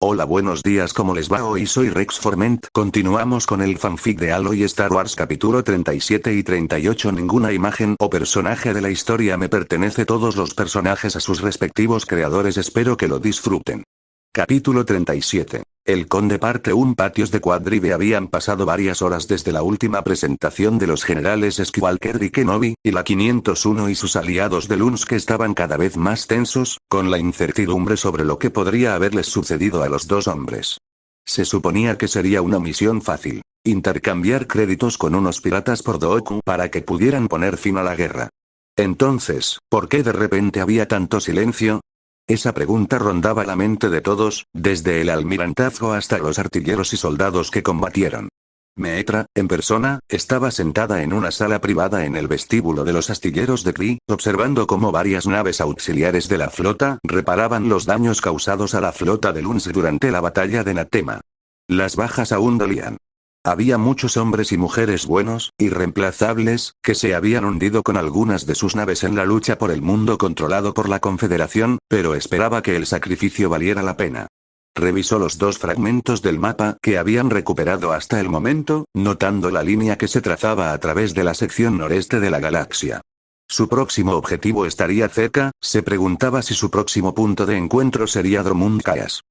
Hola, buenos días, ¿cómo les va? Hoy soy Rex Forment. Continuamos con el fanfic de Halo y Star Wars capítulo 37 y 38. Ninguna imagen o personaje de la historia me pertenece, todos los personajes a sus respectivos creadores. Espero que lo disfruten. Capítulo 37. El Conde parte 1. Patios de Quadrive. Habían pasado varias horas desde la última presentación de los generales Skywalker y Kenobi, y la 501 y sus aliados de Lunsk estaban cada vez más tensos, con la incertidumbre sobre lo que podría haberles sucedido a los dos hombres. Se suponía que sería una misión fácil: intercambiar créditos con unos piratas por Dooku para que pudieran poner fin a la guerra. Entonces, ¿por qué de repente había tanto silencio? Esa pregunta rondaba la mente de todos, desde el almirantazgo hasta los artilleros y soldados que combatieron. Meetra, en persona, estaba sentada en una sala privada en el vestíbulo de los astilleros de Kree, observando cómo varias naves auxiliares de la flota reparaban los daños causados a la flota de Lunsk durante la batalla de Natema. Las bajas aún dolían. Había muchos hombres y mujeres buenos, irreemplazables, que se habían hundido con algunas de sus naves en la lucha por el mundo controlado por la Confederación, pero esperaba que el sacrificio valiera la pena. Revisó los dos fragmentos del mapa que habían recuperado hasta el momento, notando la línea que se trazaba a través de la sección noreste de la galaxia. Su próximo objetivo estaría cerca. Se preguntaba si su próximo punto de encuentro sería Dromund Kaas,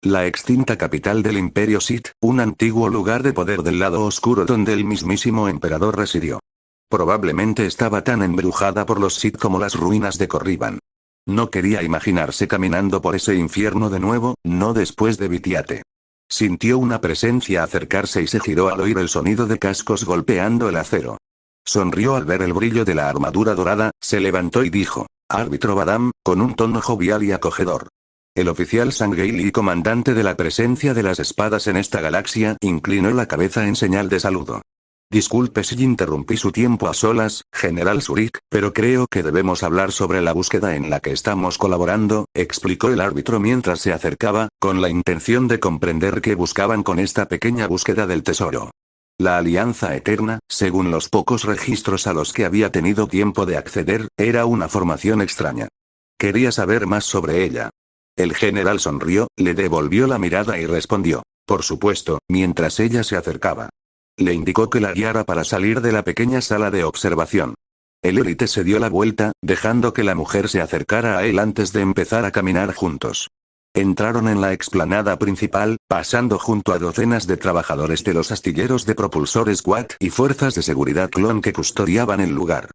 la extinta capital del Imperio Sith, un antiguo lugar de poder del lado oscuro donde el mismísimo emperador residió. Probablemente estaba tan embrujada por los Sith como las ruinas de Corriban. No quería imaginarse caminando por ese infierno de nuevo, no después de Vitiate. Sintió una presencia acercarse y se giró al oír el sonido de cascos golpeando el acero. Sonrió al ver el brillo de la armadura dorada, se levantó y dijo: «Árbitro Badam», con un tono jovial y acogedor. El oficial Sangheili y comandante de la presencia de las espadas en esta galaxia inclinó la cabeza en señal de saludo. «Disculpe si interrumpí su tiempo a solas, General Surik, pero creo que debemos hablar sobre la búsqueda en la que estamos colaborando», explicó el árbitro mientras se acercaba, con la intención de comprender qué buscaban con esta pequeña búsqueda del tesoro. La Alianza Eterna, según los pocos registros a los que había tenido tiempo de acceder, era una formación extraña. Quería saber más sobre ella. El general sonrió, le devolvió la mirada y respondió: «Por supuesto», mientras ella se acercaba. Le indicó que la guiara para salir de la pequeña sala de observación. El élite se dio la vuelta, dejando que la mujer se acercara a él antes de empezar a caminar juntos. Entraron en la explanada principal, pasando junto a docenas de trabajadores de los astilleros de propulsores Watt y fuerzas de seguridad clon que custodiaban el lugar.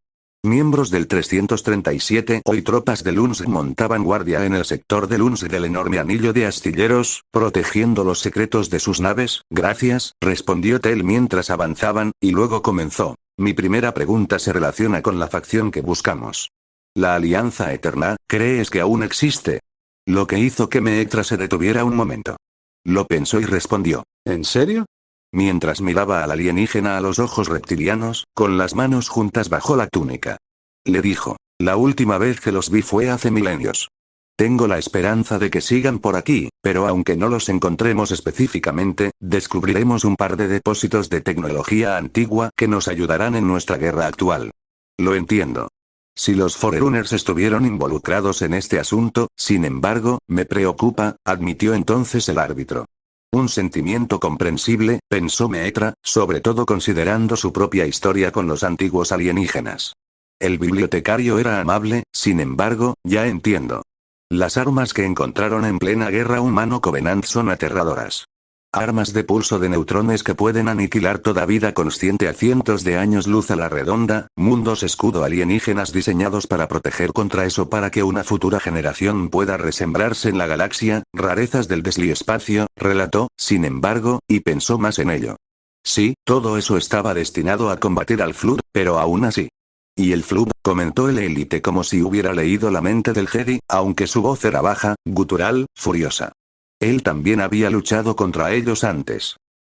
Miembros del 337 y tropas de Lunsk montaban guardia en el sector de Lunsk del enorme anillo de astilleros, protegiendo los secretos de sus naves. «Gracias», respondió Tel mientras avanzaban, y luego comenzó: «Mi primera pregunta se relaciona con la facción que buscamos. La Alianza Eterna, ¿crees que aún existe?». Lo que hizo que Meetra se detuviera un momento. Lo pensó y respondió: «¿En serio?». Mientras miraba al alienígena a los ojos reptilianos, con las manos juntas bajo la túnica. Le dijo: «La última vez que los vi fue hace milenios. Tengo la esperanza de que sigan por aquí, pero aunque no los encontremos específicamente, descubriremos un par de depósitos de tecnología antigua que nos ayudarán en nuestra guerra actual». «Lo entiendo. Si los Forerunners estuvieron involucrados en este asunto, sin embargo, me preocupa», admitió entonces el árbitro. Un sentimiento comprensible, pensó Meetra, sobre todo considerando su propia historia con los antiguos alienígenas. El bibliotecario era amable. «Sin embargo, ya entiendo. Las armas que encontraron en plena guerra humano-Covenant son aterradoras. Armas de pulso de neutrones que pueden aniquilar toda vida consciente a cientos de años luz a la redonda, mundos escudo alienígenas diseñados para proteger contra eso para que una futura generación pueda resembrarse en la galaxia, rarezas del desliespacio», relató, sin embargo, y pensó más en ello. Sí, todo eso estaba destinado a combatir al Flood, pero aún así. «Y el Flood», comentó el élite como si hubiera leído la mente del Jedi, aunque su voz era baja, gutural, furiosa. Él también había luchado contra ellos antes.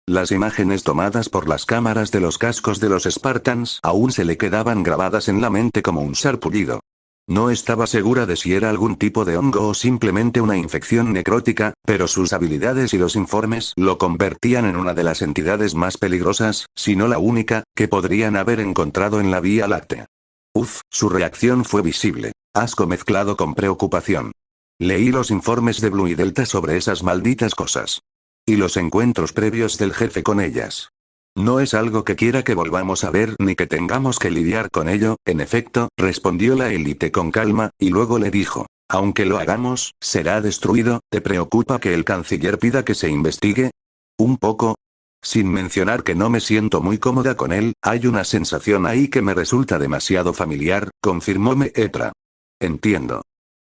Las imágenes tomadas por las cámaras de los cascos de los Spartans aún se le quedaban grabadas en la mente como un sarpullido. No estaba segura de si era algún tipo de hongo o simplemente una infección necrótica, pero sus habilidades y los informes lo convertían en una de las entidades más peligrosas, si no la única, que podrían haber encontrado en la Vía Láctea. Su reacción fue visible. Asco mezclado con preocupación. Leí los informes de Blue y Delta sobre esas malditas cosas. Y los encuentros previos del jefe con ellas. No es algo que quiera que volvamos a ver ni que tengamos que lidiar con ello, en efecto, respondió la élite con calma, y luego le dijo. Aunque lo hagamos, será destruido, ¿te preocupa que el canciller pida que se investigue? Un poco. Sin mencionar que no me siento muy cómoda con él, hay una sensación ahí que me resulta demasiado familiar, confirmó Meetra. Entiendo.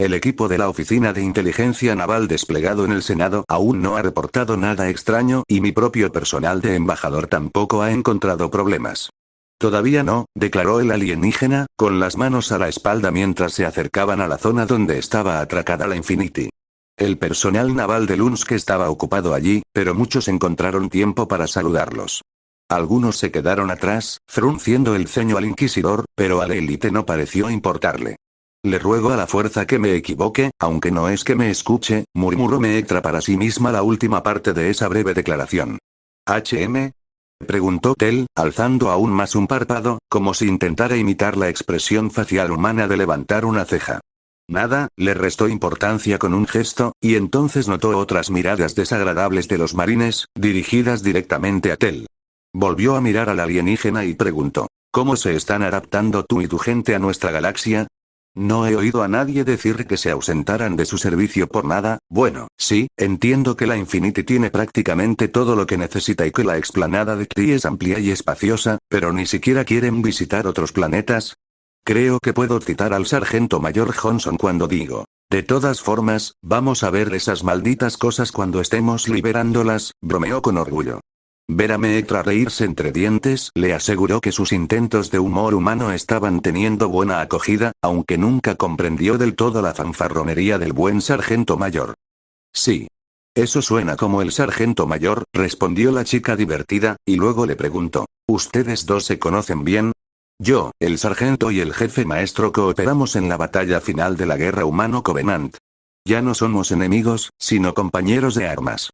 El equipo de la Oficina de Inteligencia Naval desplegado en el Senado aún no ha reportado nada extraño y mi propio personal de embajador tampoco ha encontrado problemas. Todavía no, declaró el alienígena, con las manos a la espalda mientras se acercaban a la zona donde estaba atracada la Infinity. El personal naval de Lunsk estaba ocupado allí, pero muchos encontraron tiempo para saludarlos. Algunos se quedaron atrás, frunciendo el ceño al inquisidor, pero a la élite no pareció importarle. Le ruego a la fuerza que me equivoque, aunque no es que me escuche, murmuró Meetra para sí misma la última parte de esa breve declaración. ¿HM? Preguntó Tel, alzando aún más un párpado, como si intentara imitar la expresión facial humana de levantar una ceja. Nada, le restó importancia con un gesto, y entonces notó otras miradas desagradables de los marines, dirigidas directamente a Tel. Volvió a mirar al alienígena y preguntó, ¿cómo se están adaptando tú y tu gente a nuestra galaxia? No he oído a nadie decir que se ausentaran de su servicio por nada. Bueno, sí, entiendo que la Infinity tiene prácticamente todo lo que necesita y que la explanada de Kree es amplia y espaciosa, pero ni siquiera quieren visitar otros planetas. Creo que puedo citar al sargento mayor Johnson cuando digo. De todas formas, vamos a ver esas malditas cosas cuando estemos liberándolas, bromeó con orgullo. Ver a Meetra reírse entre dientes le aseguró que sus intentos de humor humano estaban teniendo buena acogida, aunque nunca comprendió del todo la fanfarronería del buen sargento mayor. Sí. Eso suena como el sargento mayor, respondió la chica divertida, y luego le preguntó, ¿ustedes dos se conocen bien? Yo, el sargento y el jefe maestro cooperamos en la batalla final de la guerra humano-Covenant. Ya no somos enemigos, sino compañeros de armas.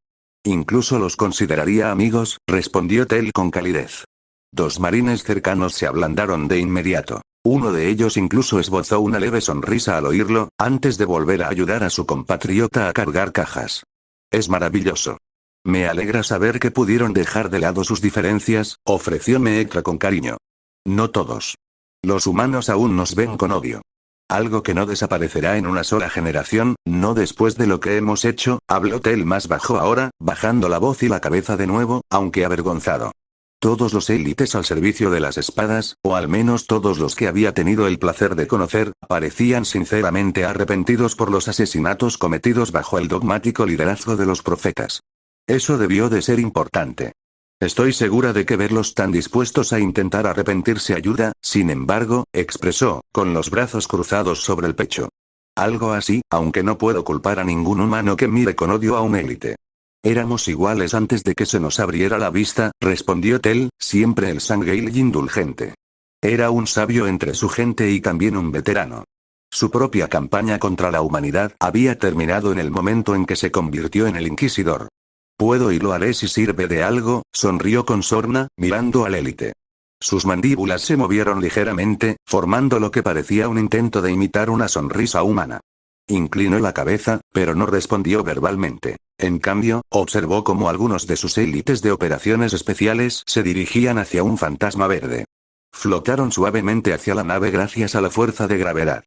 Incluso los consideraría amigos, respondió Tel con calidez. Dos marines cercanos se ablandaron de inmediato. Uno de ellos incluso esbozó una leve sonrisa al oírlo, antes de volver a ayudar a su compatriota a cargar cajas. Es maravilloso. Me alegra saber que pudieron dejar de lado sus diferencias, ofreció Meetra con cariño. No todos. Los humanos aún nos ven con odio. Algo que no desaparecerá en una sola generación, no después de lo que hemos hecho, habló Tel más bajo ahora, bajando la voz y la cabeza de nuevo, aunque avergonzado. Todos los élites al servicio de las espadas, o al menos todos los que había tenido el placer de conocer, parecían sinceramente arrepentidos por los asesinatos cometidos bajo el dogmático liderazgo de los profetas. Eso debió de ser importante. Estoy segura de que verlos tan dispuestos a intentar arrepentirse ayuda, sin embargo, expresó, con los brazos cruzados sobre el pecho. Algo así, aunque no puedo culpar a ningún humano que mire con odio a un élite. Éramos iguales antes de que se nos abriera la vista, respondió Tel, siempre el sanguíneo y indulgente. Era un sabio entre su gente y también un veterano. Su propia campaña contra la humanidad había terminado en el momento en que se convirtió en el Inquisidor. Puedo y lo haré si sirve de algo, sonrió con sorna, mirando al élite. Sus mandíbulas se movieron ligeramente, formando lo que parecía un intento de imitar una sonrisa humana. Inclinó la cabeza, pero no respondió verbalmente. En cambio, observó cómo algunos de sus élites de operaciones especiales se dirigían hacia un fantasma verde. Flotaron suavemente hacia la nave gracias a la fuerza de gravedad.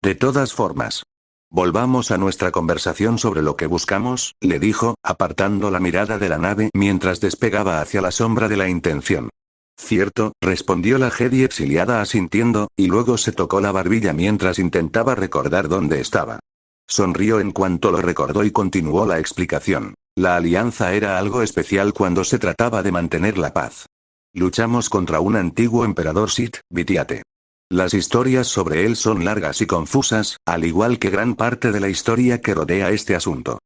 De todas formas. Volvamos a nuestra conversación sobre lo que buscamos, le dijo, apartando la mirada de la nave mientras despegaba hacia la sombra de la intención. Cierto, respondió la Jedi exiliada asintiendo, y luego se tocó la barbilla mientras intentaba recordar dónde estaba. Sonrió en cuanto lo recordó y continuó la explicación. La alianza era algo especial cuando se trataba de mantener la paz. Luchamos contra un antiguo emperador Sith, Vitiate. Las historias sobre él son largas y confusas, al igual que gran parte de la historia que rodea este asunto.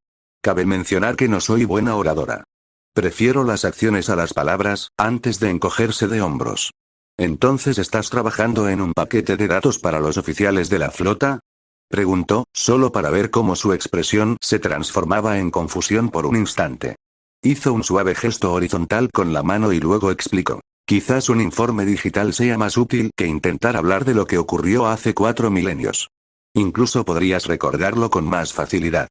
Cabe mencionar que no soy buena oradora. Prefiero las acciones a las palabras, antes de encogerse de hombros. ¿Entonces estás trabajando en un paquete de datos para los oficiales de la flota? Preguntó, solo para ver cómo su expresión se transformaba en confusión por un instante. Hizo un suave gesto horizontal con la mano y luego explicó. Quizás un informe digital sea más útil que intentar hablar de lo que ocurrió hace 4 milenios. Incluso podrías recordarlo con más facilidad.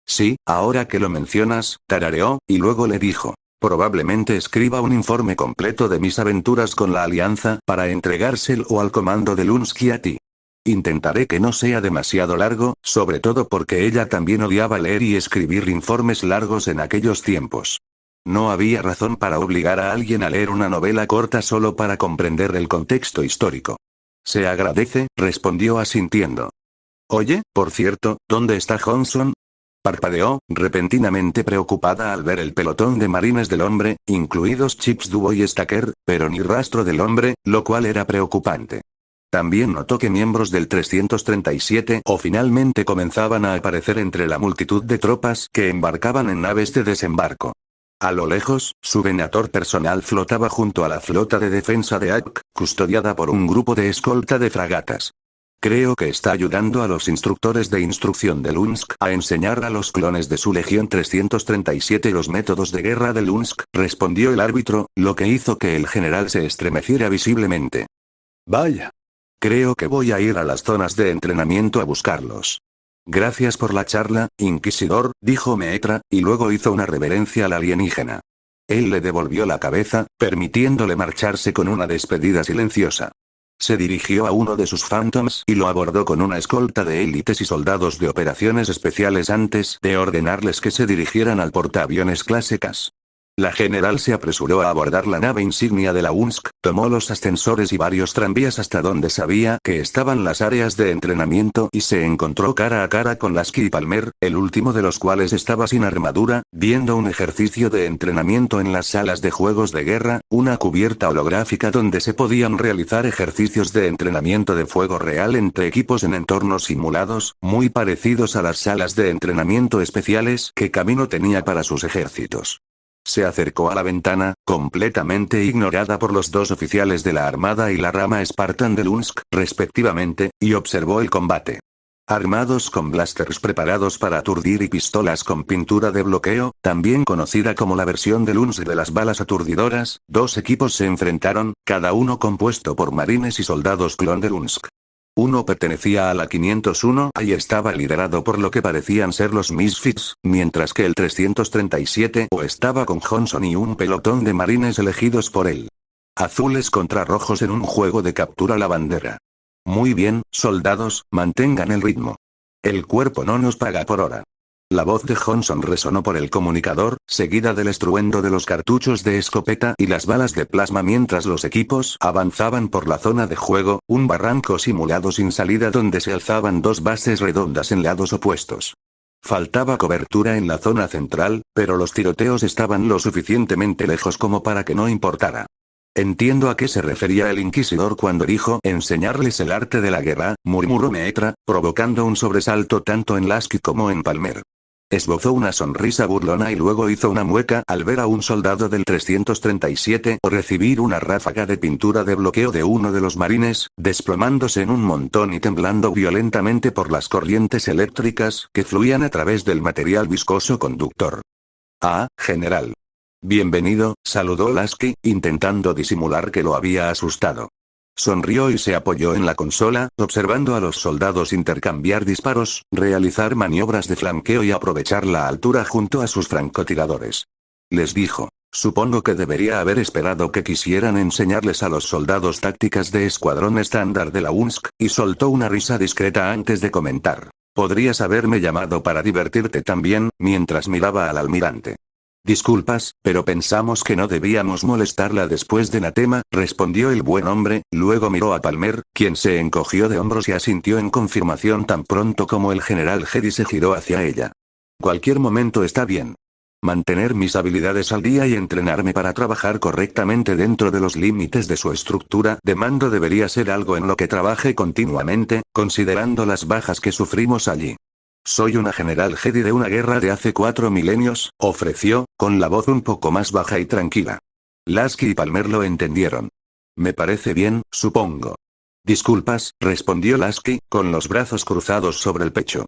Sí, ahora que lo mencionas, tarareó, y luego le dijo. Probablemente escriba un informe completo de mis aventuras con la Alianza para entregárselo al comando de Lunsky a ti. Intentaré que no sea demasiado largo, sobre todo porque ella también odiaba leer y escribir informes largos en aquellos tiempos. No había razón para obligar a alguien a leer una novela corta solo para comprender el contexto histórico. Se agradece, respondió asintiendo. Oye, por cierto, ¿dónde está Johnson? Parpadeó, repentinamente preocupada al ver el pelotón de marines del hombre, incluidos Chips Dubois y Stacker, pero ni rastro del hombre, lo cual era preocupante. También notó que miembros del 337 o finalmente comenzaban a aparecer entre la multitud de tropas que embarcaban en naves de desembarco. A lo lejos, su Venator personal flotaba junto a la flota de defensa de Ak, custodiada por un grupo de escolta de fragatas. Creo que está ayudando a los instructores de instrucción de Lunsk a enseñar a los clones de su Legión 337 los métodos de guerra de Lunsk, respondió el árbitro, lo que hizo que el general se estremeciera visiblemente. Vaya. Creo que voy a ir a las zonas de entrenamiento a buscarlos. Gracias por la charla, Inquisidor, dijo Meetra, y luego hizo una reverencia al alienígena. Él le devolvió la cabeza, permitiéndole marcharse con una despedida silenciosa. Se dirigió a uno de sus Phantoms y lo abordó con una escolta de élites y soldados de operaciones especiales antes de ordenarles que se dirigieran al portaaviones clase CAS. La general se apresuró a abordar la nave insignia de la UNSC, tomó los ascensores y varios tranvías hasta donde sabía que estaban las áreas de entrenamiento y se encontró cara a cara con Lasky y Palmer, el último de los cuales estaba sin armadura, viendo un ejercicio de entrenamiento en las salas de juegos de guerra, una cubierta holográfica donde se podían realizar ejercicios de entrenamiento de fuego real entre equipos en entornos simulados, muy parecidos a las salas de entrenamiento especiales que Camino tenía para sus ejércitos. Se acercó a la ventana, completamente ignorada por los dos oficiales de la Armada y la rama Spartan de Lunsk, respectivamente, y observó el combate. Armados con blasters preparados para aturdir y pistolas con pintura de bloqueo, también conocida como la versión de Lunsk de las balas aturdidoras, dos equipos se enfrentaron, cada uno compuesto por marines y soldados clon de Lunsk. Uno pertenecía a la 501 y estaba liderado por lo que parecían ser los Misfits, mientras que el 337 estaba con Johnson y un pelotón de marines elegidos por él. Azules contra rojos en un juego de captura la bandera. Muy bien, soldados, mantengan el ritmo. El cuerpo no nos paga por hora. La voz de Johnson resonó por el comunicador, seguida del estruendo de los cartuchos de escopeta y las balas de plasma mientras los equipos avanzaban por la zona de juego, un barranco simulado sin salida donde se alzaban dos bases redondas en lados opuestos. Faltaba cobertura en la zona central, pero los tiroteos estaban lo suficientemente lejos como para que no importara. Entiendo a qué se refería el Inquisidor cuando dijo enseñarles el arte de la guerra, murmuró Meetra, provocando un sobresalto tanto en Lasky como en Palmer. Esbozó una sonrisa burlona y luego hizo una mueca al ver a un soldado del 337 recibir una ráfaga de pintura de bloqueo de uno de los marines, desplomándose en un montón y temblando violentamente por las corrientes eléctricas que fluían a través del material viscoso conductor. Ah, general. Bienvenido, saludó Lasky, intentando disimular que lo había asustado. Sonrió y se apoyó en la consola, observando a los soldados intercambiar disparos, realizar maniobras de flanqueo y aprovechar la altura junto a sus francotiradores. Les dijo, supongo que debería haber esperado que quisieran enseñarles a los soldados tácticas de escuadrón estándar de la UNSC, y soltó una risa discreta antes de comentar. Podrías haberme llamado para divertirte también, mientras miraba al almirante. Disculpas, pero pensamos que no debíamos molestarla después de Natema, respondió el buen hombre, luego miró a Palmer, quien se encogió de hombros y asintió en confirmación tan pronto como el general Jedi se giró hacia ella. Cualquier momento está bien. Mantener mis habilidades al día y entrenarme para trabajar correctamente dentro de los límites de su estructura de mando debería ser algo en lo que trabaje continuamente, considerando las bajas que sufrimos allí. Soy una general Jedi de una guerra de hace 4 milenios, ofreció, con la voz un poco más baja y tranquila. Lasky y Palmer lo entendieron. Me parece bien, supongo. Disculpas, respondió Lasky, con los brazos cruzados sobre el pecho.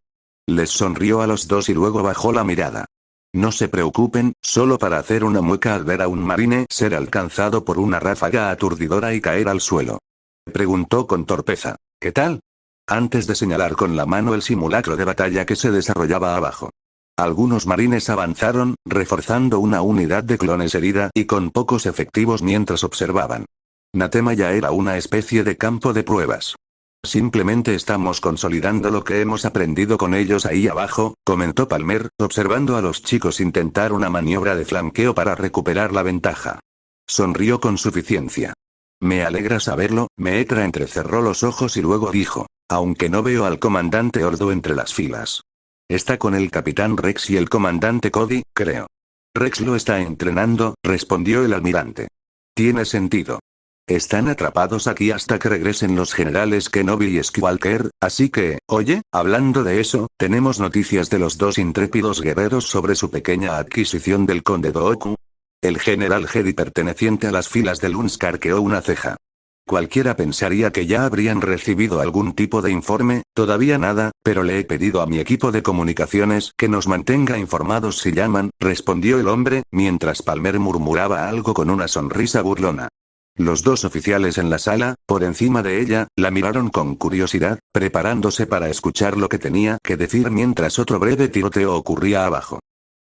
Les sonrió a los dos y luego bajó la mirada. No se preocupen, solo para hacer una mueca al ver a un marine ser alcanzado por una ráfaga aturdidora y caer al suelo. Preguntó con torpeza. ¿Qué tal? antes de señalar con la mano el simulacro de batalla que se desarrollaba abajo. Algunos marines avanzaron, reforzando una unidad de clones herida y con pocos efectivos mientras observaban. Natema ya era una especie de campo de pruebas. Simplemente estamos consolidando lo que hemos aprendido con ellos ahí abajo, comentó Palmer, observando a los chicos intentar una maniobra de flanqueo para recuperar la ventaja. Sonrió con suficiencia. Me alegra saberlo, Meetra entrecerró los ojos y luego dijo, aunque no veo al comandante Ordo entre las filas. Está con el capitán Rex y el comandante Cody, creo. Rex lo está entrenando, respondió el almirante. Tiene sentido. Están atrapados aquí hasta que regresen los generales Kenobi y Skywalker, así que, oye, hablando de eso, tenemos noticias de los dos intrépidos guerreros sobre su pequeña adquisición del conde Dooku. El general Jedi perteneciente a las filas de Luns arqueó una ceja. Cualquiera pensaría que ya habrían recibido algún tipo de informe, todavía nada, pero le he pedido a mi equipo de comunicaciones que nos mantenga informados si llaman, respondió el hombre, mientras Palmer murmuraba algo con una sonrisa burlona. Los dos oficiales en la sala, por encima de ella, la miraron con curiosidad, preparándose para escuchar lo que tenía que decir mientras otro breve tiroteo ocurría abajo.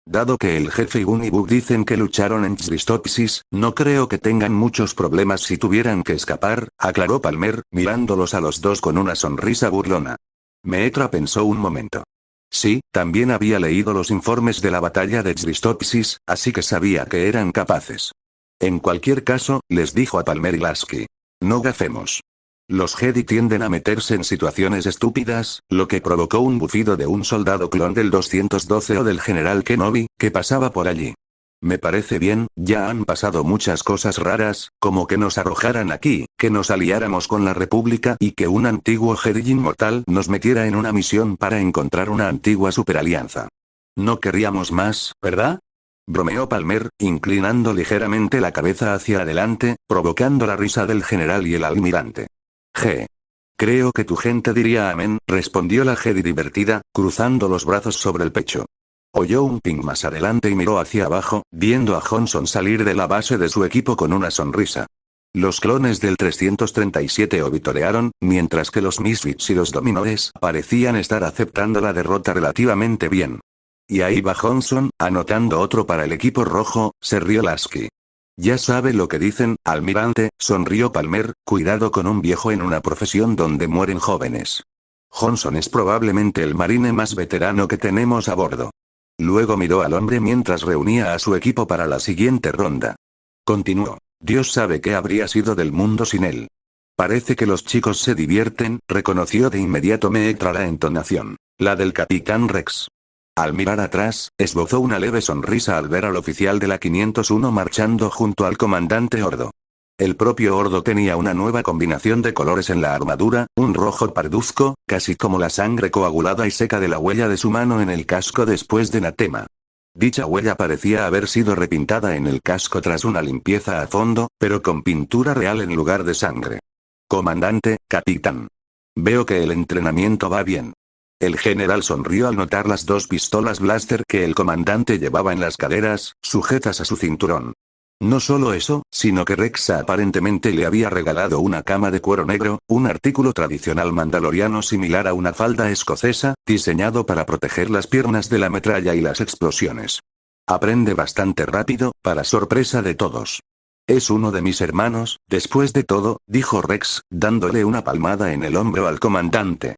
Dado que el jefe y Gun y Bug dicen que lucharon en Christopsis, no creo que tengan muchos problemas si tuvieran que escapar, aclaró Palmer, mirándolos a los dos con una sonrisa burlona. Meetra pensó un momento. Sí, también había leído los informes de la batalla de Christopsis, así que sabía que eran capaces. En cualquier caso, les dijo a Palmer y Lasky. No gafemos. Los Jedi tienden a meterse en situaciones estúpidas, lo que provocó un bufido de un soldado clon del 212 o del general Kenobi, que pasaba por allí. Me parece bien, ya han pasado muchas cosas raras, como que nos arrojaran aquí, que nos aliáramos con la República y que un antiguo Jedi inmortal nos metiera en una misión para encontrar una antigua superalianza. No querríamos más, ¿verdad? Bromeó Palmer, inclinando ligeramente la cabeza hacia adelante, provocando la risa del general y el almirante. Creo que tu gente diría amén, respondió la Jedi divertida, cruzando los brazos sobre el pecho. Oyó un ping más adelante y miró hacia abajo, viendo a Johnson salir de la base de su equipo con una sonrisa. Los clones del 337 obitorearon, mientras que los Misfits y los Dominores parecían estar aceptando la derrota relativamente bien. Y ahí va Johnson, anotando otro para el equipo rojo, se rió Lasky. Ya sabe lo que dicen, almirante, sonrió Palmer, cuidado con un viejo en una profesión donde mueren jóvenes. Johnson es probablemente el marine más veterano que tenemos a bordo. Luego miró al hombre mientras reunía a su equipo para la siguiente ronda. Continuó. Dios sabe qué habría sido del mundo sin él. Parece que los chicos se divierten, reconoció de inmediato Meetra la entonación. La del capitán Rex. Al mirar atrás, esbozó una leve sonrisa al ver al oficial de la 501 marchando junto al comandante Ordo. El propio Ordo tenía una nueva combinación de colores en la armadura, un rojo parduzco, casi como la sangre coagulada y seca de la huella de su mano en el casco después de Natema. Dicha huella parecía haber sido repintada en el casco tras una limpieza a fondo, pero con pintura real en lugar de sangre. Comandante, capitán. Veo que el entrenamiento va bien. El general sonrió al notar las dos pistolas blaster que el comandante llevaba en las caderas, sujetas a su cinturón. No solo eso, sino que Rex aparentemente le había regalado una cama de cuero negro, un artículo tradicional mandaloriano similar a una falda escocesa, diseñado para proteger las piernas de la metralla y las explosiones. Aprende bastante rápido, para sorpresa de todos. Es uno de mis hermanos, después de todo, dijo Rex, dándole una palmada en el hombro al comandante.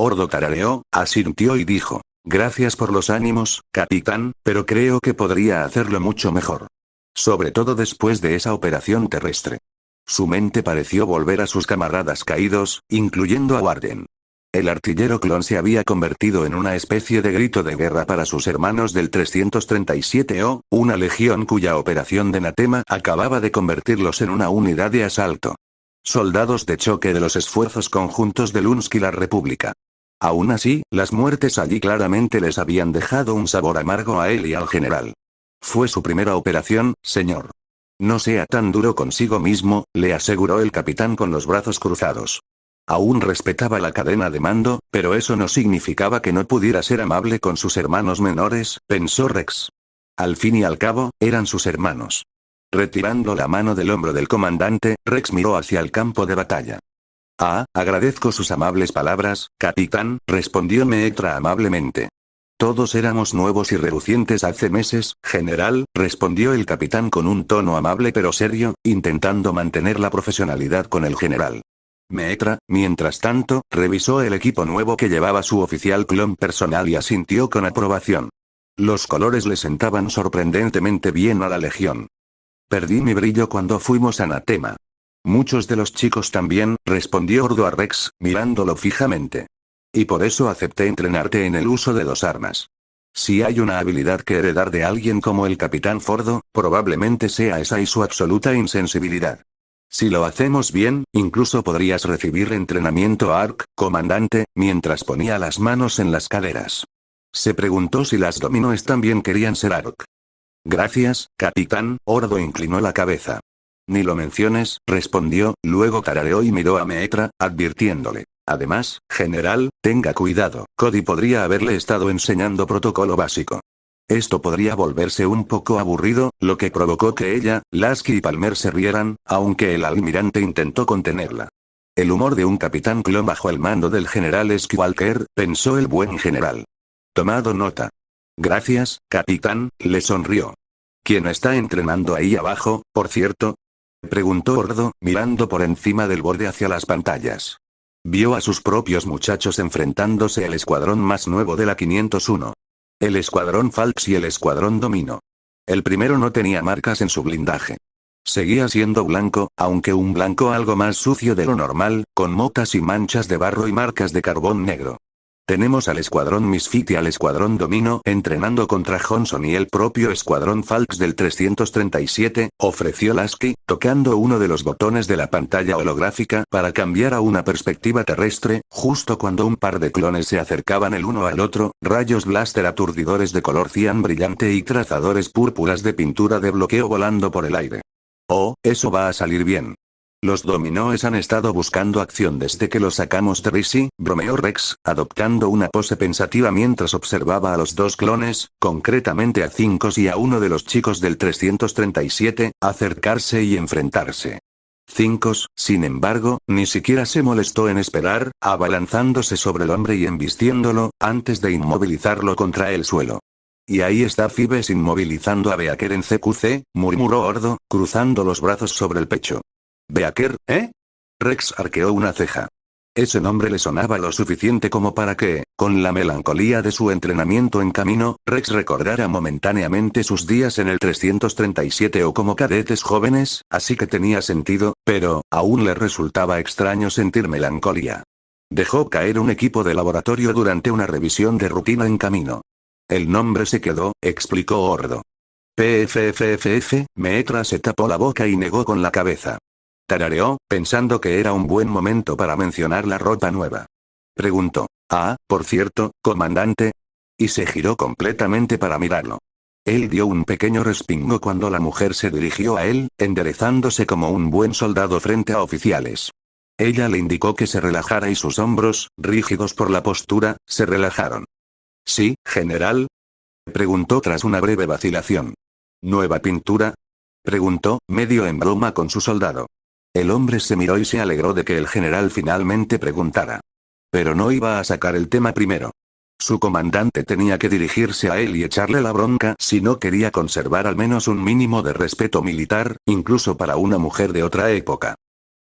Ordo tarareó, asintió y dijo, gracias por los ánimos, capitán, pero creo que podría hacerlo mucho mejor. Sobre todo después de esa operación terrestre. Su mente pareció volver a sus camaradas caídos, incluyendo a Warden. El artillero clon se había convertido en una especie de grito de guerra para sus hermanos del 337O, una legión cuya operación de Natema acababa de convertirlos en una unidad de asalto. Soldados de choque de los esfuerzos conjuntos de Lunsk y la República. Aún así, las muertes allí claramente les habían dejado un sabor amargo a él y al general. Fue su primera operación, señor. No sea tan duro consigo mismo, le aseguró el capitán con los brazos cruzados. Aún respetaba la cadena de mando, pero eso no significaba que no pudiera ser amable con sus hermanos menores, pensó Rex. Al fin y al cabo, eran sus hermanos. Retirando la mano del hombro del comandante, Rex miró hacia el campo de batalla. Agradezco sus amables palabras, capitán, respondió Meetra amablemente. Todos éramos nuevos y relucientes hace meses, general, respondió el capitán con un tono amable pero serio, intentando mantener la profesionalidad con el general. Meetra, mientras tanto, revisó el equipo nuevo que llevaba su oficial clon personal y asintió con aprobación. Los colores le sentaban sorprendentemente bien a la legión. Perdí mi brillo cuando fuimos anatema. Muchos de los chicos también, respondió Ordo a Rex, mirándolo fijamente. Y por eso acepté entrenarte en el uso de 2 armas. Si hay una habilidad que heredar de alguien como el capitán Fordo, probablemente sea esa y su absoluta insensibilidad. Si lo hacemos bien, incluso podrías recibir entrenamiento ARC, comandante, mientras ponía las manos en las caderas. Se preguntó si las Dominoes también querían ser ARC. Gracias, capitán, Ordo inclinó la cabeza. Ni lo menciones, respondió, luego tarareó y miró a Meetra, advirtiéndole. Además, general, tenga cuidado, Cody podría haberle estado enseñando protocolo básico. Esto podría volverse un poco aburrido, lo que provocó que ella, Lasky y Palmer se rieran, aunque el almirante intentó contenerla. El humor de un capitán clon bajo el mando del general Skywalker, pensó el buen general. Tomado nota. Gracias, capitán, le sonrió. ¿Quién está entrenando ahí abajo, por cierto? Preguntó Ordo, mirando por encima del borde hacia las pantallas. Vio a sus propios muchachos enfrentándose al escuadrón más nuevo de la 501. El escuadrón Falx y el escuadrón Domino. El primero no tenía marcas en su blindaje. Seguía siendo blanco, aunque un blanco algo más sucio de lo normal, con motas y manchas de barro y marcas de carbón negro. Tenemos al escuadrón Misfit y al escuadrón Domino entrenando contra Johnson y el propio escuadrón Falx del 337, ofreció Lasky, tocando uno de los botones de la pantalla holográfica para cambiar a una perspectiva terrestre, justo cuando un par de clones se acercaban el uno al otro, rayos blaster aturdidores de color cian brillante y trazadores púrpuras de pintura de bloqueo volando por el aire. Oh, eso va a salir bien. Los Dominoes han estado buscando acción desde que los sacamos de Risi, bromeó Rex, adoptando una pose pensativa mientras observaba a los 2 clones, concretamente a Cincos y a uno de los chicos del 337, acercarse y enfrentarse. Cincos, sin embargo, ni siquiera se molestó en esperar, abalanzándose sobre el hombre y embistiéndolo, antes de inmovilizarlo contra el suelo. Y ahí está Fibes inmovilizando a Beaker en CQC, murmuró Ordo, cruzando los brazos sobre el pecho. ¿Beaker, eh? Rex arqueó una ceja. Ese nombre le sonaba lo suficiente como para que, con la melancolía de su entrenamiento en camino, Rex recordara momentáneamente sus días en el 337 o como cadetes jóvenes, así que tenía sentido, pero, aún le resultaba extraño sentir melancolía. Dejó caer un equipo de laboratorio durante una revisión de rutina en camino. El nombre se quedó, explicó Ordo. PFFFF, Meetra se tapó la boca y negó con la cabeza. Tarareó, pensando que era un buen momento para mencionar la ropa nueva. Preguntó. Por cierto, comandante. Y se giró completamente para mirarlo. Él dio un pequeño respingo cuando la mujer se dirigió a él, enderezándose como un buen soldado frente a oficiales. Ella le indicó que se relajara y sus hombros, rígidos por la postura, se relajaron. ¿Sí, general? Preguntó tras una breve vacilación. ¿Nueva pintura? Preguntó, medio en broma con su soldado. El hombre se miró y se alegró de que el general finalmente preguntara. Pero no iba a sacar el tema primero. Su comandante tenía que dirigirse a él y echarle la bronca si no quería conservar al menos un mínimo de respeto militar, incluso para una mujer de otra época.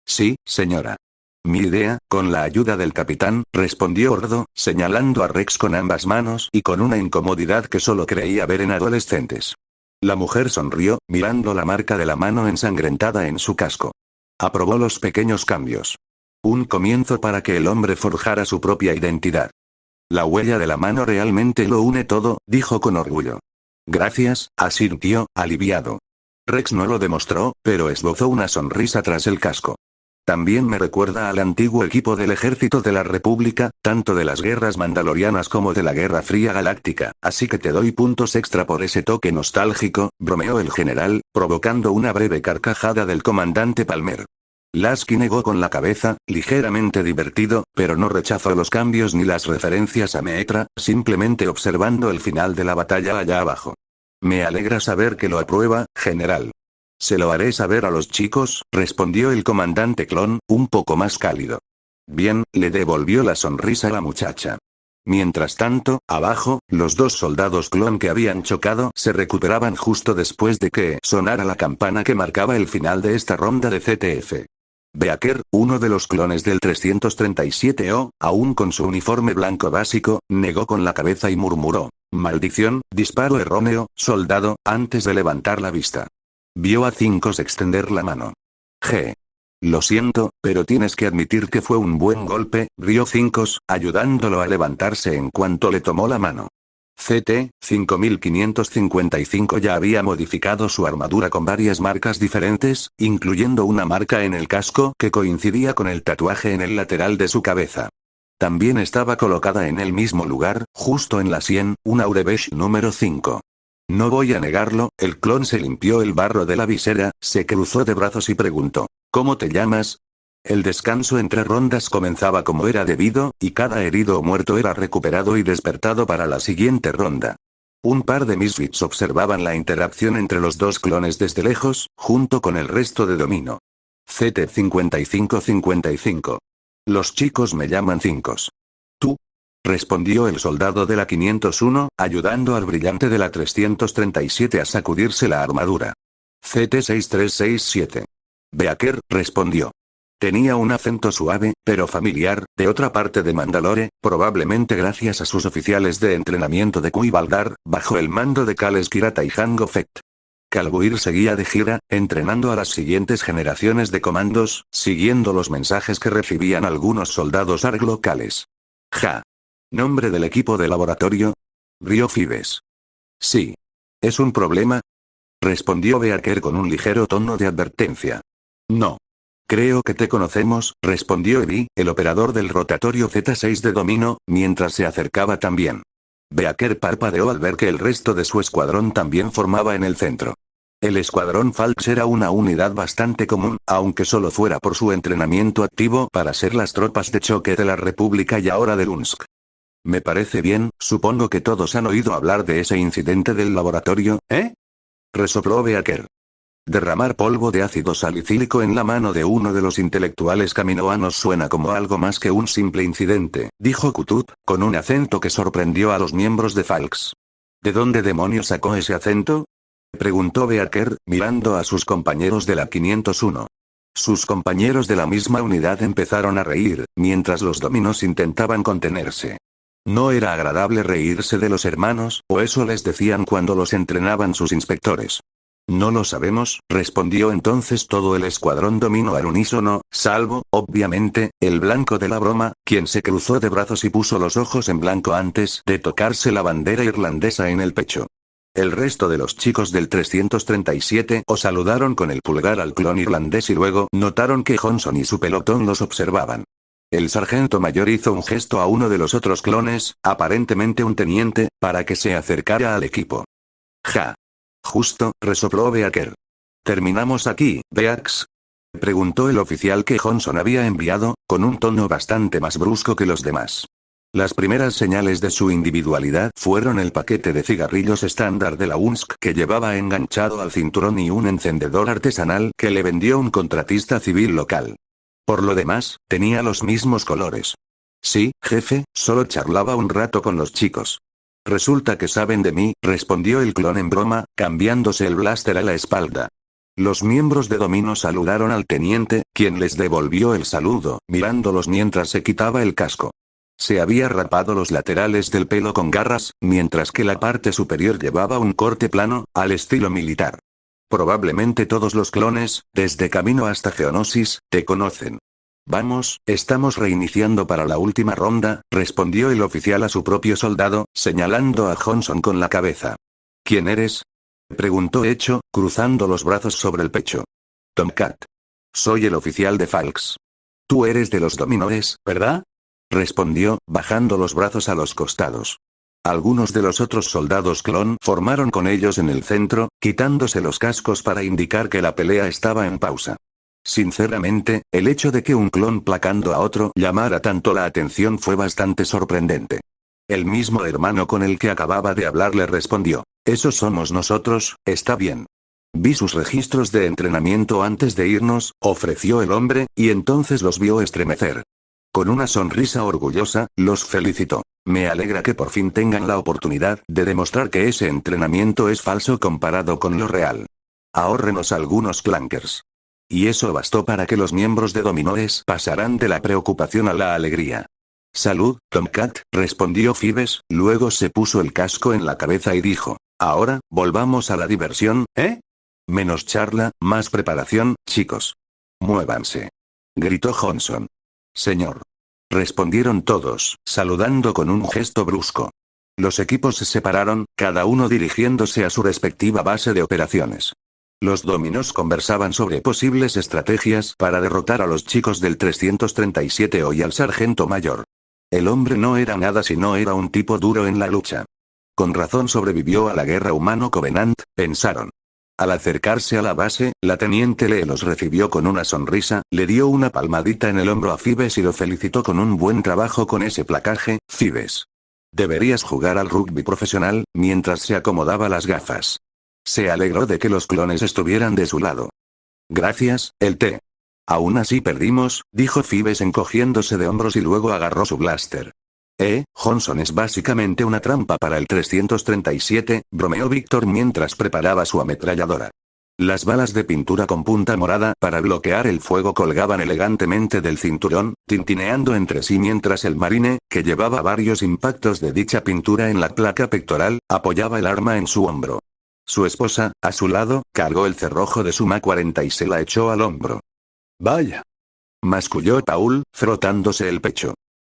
Sí, señora. Mi idea, con la ayuda del capitán, respondió Ordo, señalando a Rex con ambas manos y con una incomodidad que solo creía ver en adolescentes. La mujer sonrió, mirando la marca de la mano ensangrentada en su casco. Aprobó los pequeños cambios. Un comienzo para que el hombre forjara su propia identidad. La huella de la mano realmente lo une todo, dijo con orgullo. Gracias, asintió, aliviado. Rex no lo demostró, pero esbozó una sonrisa tras el casco. También me recuerda al antiguo equipo del ejército de la República, tanto de las guerras mandalorianas como de la Guerra Fría Galáctica, así que te doy puntos extra por ese toque nostálgico, bromeó el general, provocando una breve carcajada del comandante Palmer. Lasky negó con la cabeza, ligeramente divertido, pero no rechazó los cambios ni las referencias a Meetra, simplemente observando el final de la batalla allá abajo. Me alegra saber que lo aprueba, general. Se lo haré saber a los chicos, respondió el comandante clon, un poco más cálido. Bien, le devolvió la sonrisa a la muchacha. Mientras tanto, abajo, los dos soldados clon que habían chocado se recuperaban justo después de que sonara la campana que marcaba el final de esta ronda de CTF. Beaker, uno de los clones del 337O, aún con su uniforme blanco básico, negó con la cabeza y murmuró: «Maldición, disparo erróneo, soldado», antes de levantar la vista. Vio a Cincos extender la mano. «G. Lo siento, pero tienes que admitir que fue un buen golpe», rió Cincos, ayudándolo a levantarse en cuanto le tomó la mano. CT-5555 ya había modificado su armadura con varias marcas diferentes, incluyendo una marca en el casco que coincidía con el tatuaje en el lateral de su cabeza. También estaba colocada en el mismo lugar, justo en la sien, una Aurebesh número 5. No voy a negarlo, el clon se limpió el barro de la visera, se cruzó de brazos y preguntó: «¿Cómo te llamas?». El descanso entre rondas comenzaba como era debido, y cada herido o muerto era recuperado y despertado para la siguiente ronda. Un par de misfits observaban la interacción entre los dos clones desde lejos, junto con el resto de Domino. CT-5555. Los chicos me llaman Cincos. ¿Tú?, respondió el soldado de la 501, ayudando al brillante de la 337 a sacudirse la armadura. CT-6367. Beaker, respondió. Tenía un acento suave, pero familiar, de otra parte de Mandalore, probablemente gracias a sus oficiales de entrenamiento de Kui Baldar, bajo el mando de Kal Skirata y Jango Fett. Calbuir seguía de gira, entrenando a las siguientes generaciones de comandos, siguiendo los mensajes que recibían algunos soldados ARG locales. Ja. ¿Nombre del equipo de laboratorio? Rió Fibes. Sí. ¿Es un problema?, respondió Beaker con un ligero tono de advertencia. No. Creo que te conocemos, respondió Evi, el operador del rotatorio Z6 de Domino, mientras se acercaba también. Beaker parpadeó al ver que el resto de su escuadrón también formaba en el centro. El escuadrón Falx era una unidad bastante común, aunque solo fuera por su entrenamiento activo para ser las tropas de choque de la República y ahora de Lunsk. Me parece bien, supongo que todos han oído hablar de ese incidente del laboratorio, ¿eh? Resopló Beaker. Derramar polvo de ácido salicílico en la mano de uno de los intelectuales caminoanos suena como algo más que un simple incidente, dijo Kutub, con un acento que sorprendió a los miembros de Falx. ¿De dónde demonios sacó ese acento?, preguntó Beaker, mirando a sus compañeros de la 501. Sus compañeros de la misma unidad empezaron a reír, mientras los dominos intentaban contenerse. No era agradable reírse de los hermanos, o eso les decían cuando los entrenaban sus inspectores. No lo sabemos, respondió entonces todo el escuadrón Domino al unísono, salvo, obviamente, el blanco de la broma, quien se cruzó de brazos y puso los ojos en blanco antes de tocarse la bandera irlandesa en el pecho. El resto de los chicos del 337 o saludaron con el pulgar al clon irlandés y luego notaron que Johnson y su pelotón los observaban. El sargento mayor hizo un gesto a uno de los otros clones, aparentemente un teniente, para que se acercara al equipo. Ja. Justo, resopló Beaker. ¿Terminamos aquí, Beax?, preguntó el oficial que Johnson había enviado, con un tono bastante más brusco que los demás. Las primeras señales de su individualidad fueron el paquete de cigarrillos estándar de la UNSC que llevaba enganchado al cinturón y un encendedor artesanal que le vendió un contratista civil local. Por lo demás, tenía los mismos colores. Sí, jefe, solo charlaba un rato con los chicos. Resulta que saben de mí, respondió el clon en broma, cambiándose el blaster a la espalda. Los miembros de Domino saludaron al teniente, quien les devolvió el saludo, mirándolos mientras se quitaba el casco. Se había rapado los laterales del pelo con garras, mientras que la parte superior llevaba un corte plano, al estilo militar. Probablemente todos los clones, desde Camino hasta Geonosis, te conocen. Vamos, estamos reiniciando para la última ronda, respondió el oficial a su propio soldado, señalando a Johnson con la cabeza. ¿Quién eres?, preguntó Echo, cruzando los brazos sobre el pecho. Tomcat. Soy el oficial de Falx. Tú eres de los Dominores, ¿verdad?, respondió, bajando los brazos a los costados. Algunos de los otros soldados clon formaron con ellos en el centro, quitándose los cascos para indicar que la pelea estaba en pausa. Sinceramente, el hecho de que un clon placando a otro llamara tanto la atención fue bastante sorprendente. El mismo hermano con el que acababa de hablar le respondió: «Esos somos nosotros, está bien». Vi sus registros de entrenamiento antes de irnos, ofreció el hombre, y entonces los vio estremecer. Con una sonrisa orgullosa, los felicitó. Me alegra que por fin tengan la oportunidad de demostrar que ese entrenamiento es falso comparado con lo real. Ahórrenos algunos clankers. Y eso bastó para que los miembros de Dominoes pasaran de la preocupación a la alegría. Salud, Tomcat, respondió Phoebes, luego se puso el casco en la cabeza y dijo. Ahora, volvamos a la diversión, ¿eh? Menos charla, más preparación, chicos. Muévanse. Gritó Johnson. Señor. Respondieron todos, saludando con un gesto brusco. Los equipos se separaron, cada uno dirigiéndose a su respectiva base de operaciones. Los dominos conversaban sobre posibles estrategias para derrotar a los chicos del 337 y al sargento mayor. El hombre no era nada si no era un tipo duro en la lucha. Con razón sobrevivió a la guerra humano-Covenant, pensaron. Al acercarse a la base, la teniente Lee los recibió con una sonrisa, le dio una palmadita en el hombro a Phoebes y lo felicitó con un buen trabajo con ese placaje, Phoebes. Deberías jugar al rugby profesional, mientras se acomodaba las gafas. Se alegró de que los clones estuvieran de su lado. Gracias, el té. Aún así perdimos, dijo Phoebes encogiéndose de hombros y luego agarró su blaster. Johnson es básicamente una trampa para el 337, bromeó Víctor mientras preparaba su ametralladora. Las balas de pintura con punta morada para bloquear el fuego colgaban elegantemente del cinturón, tintineando entre sí mientras el marine, que llevaba varios impactos de dicha pintura en la placa pectoral, apoyaba el arma en su hombro. Su esposa, a su lado, cargó el cerrojo de su Ma-40 y se la echó al hombro. Vaya. Masculló Paul, frotándose el pecho.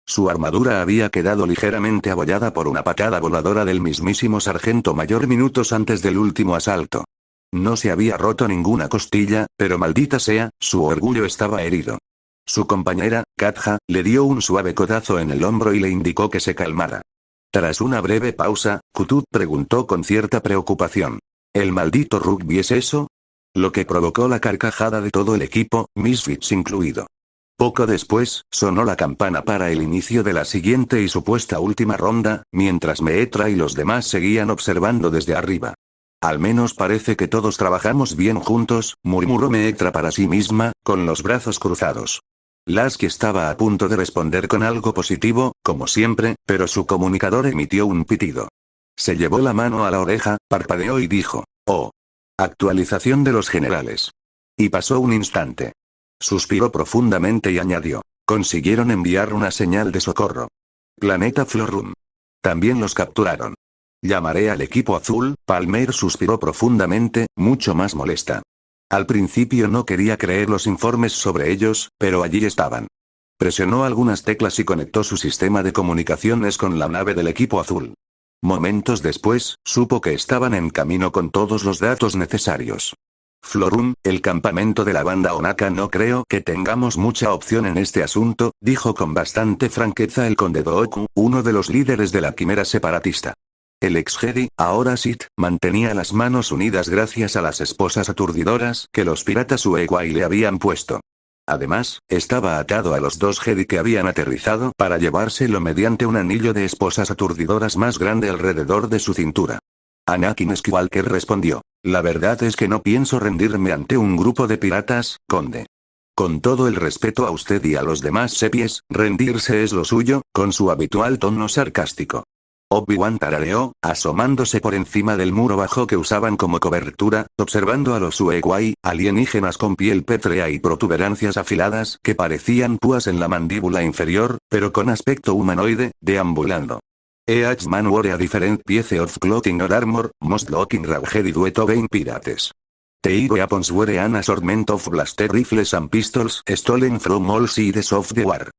Su armadura había quedado ligeramente abollada por una patada voladora del mismísimo sargento mayor minutos antes del último asalto. No se había roto ninguna costilla, pero maldita sea, su orgullo estaba herido. Su compañera, Katja, le dio un suave codazo en el hombro y le indicó que se calmara. Tras una breve pausa, Kutut preguntó con cierta preocupación. ¿El maldito rugby es eso? Lo que provocó la carcajada de todo el equipo, Misfits incluido. Poco después, sonó la campana para el inicio de la siguiente y supuesta última ronda, mientras Meetra y los demás seguían observando desde arriba. Al menos parece que todos trabajamos bien juntos, murmuró Meetra para sí misma, con los brazos cruzados. Lasky estaba a punto de responder con algo positivo, como siempre, pero su comunicador emitió un pitido. Se llevó la mano a la oreja, parpadeó y dijo, «Oh. Actualización de los generales». Y pasó un instante. Suspiró profundamente y añadió, «Consiguieron enviar una señal de socorro. Planeta Florum. También los capturaron. Llamaré al equipo azul». Palmer suspiró profundamente, mucho más molesta. Al principio no quería creer los informes sobre ellos, pero allí estaban. Presionó algunas teclas y conectó su sistema de comunicaciones con la nave del equipo azul. Momentos después, supo que estaban en camino con todos los datos necesarios. Florum, el campamento de la banda Onaka. No creo que tengamos mucha opción en este asunto, dijo con bastante franqueza el conde Dooku, uno de los líderes de la quimera separatista. El ex Jedi, ahora Sith, mantenía las manos unidas gracias a las esposas aturdidoras que los piratas Ueguay le habían puesto. Además, estaba atado a los dos Jedi que habían aterrizado para llevárselo mediante un anillo de esposas aturdidoras más grande alrededor de su cintura. Anakin Skywalker respondió, «La verdad es que no pienso rendirme ante un grupo de piratas, conde. Con todo el respeto a usted y a los demás sepies, rendirse es lo suyo», con su habitual tono sarcástico. Obi-Wan tarareó, asomándose por encima del muro bajo que usaban como cobertura, observando a los Ueguay, alienígenas con piel pétrea y protuberancias afiladas que parecían púas en la mandíbula inferior, pero con aspecto humanoide, deambulando. Each man wore a different piece of clothing or armor, most looking ragged duet of pirates. Their weapons were an assortment of blaster rifles and pistols stolen from all sides of the war.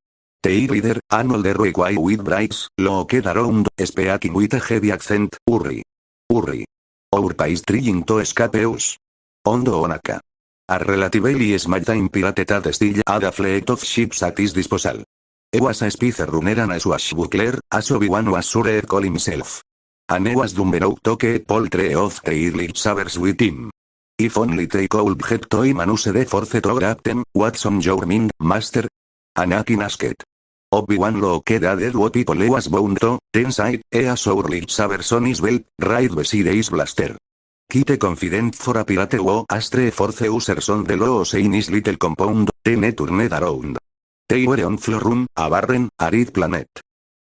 Their leader, an older Ueguay with braids, looked around, speaking with a heavy accent, Hurry. Hurry. Our país trying to escape us. Ondo Onaka. A relatively small time pirate that still had a fleet of ships at his disposal. He was a spy runner and a swashbuckler, as Obi-Wan was sure call himself. And he was dumb to keep all three of their lightsabers with him. If only they could get to him and use the force to grab them, what's on your mind, master? Anakin asked. Obi-Wan looked at what people he was bound to, then said, "Eas our lightsabers on his belt, right beside his blaster. Kite confident for a pirate who has three force users on the loose in his little compound, then he turned around." They were on Florum, a barren, arid planet.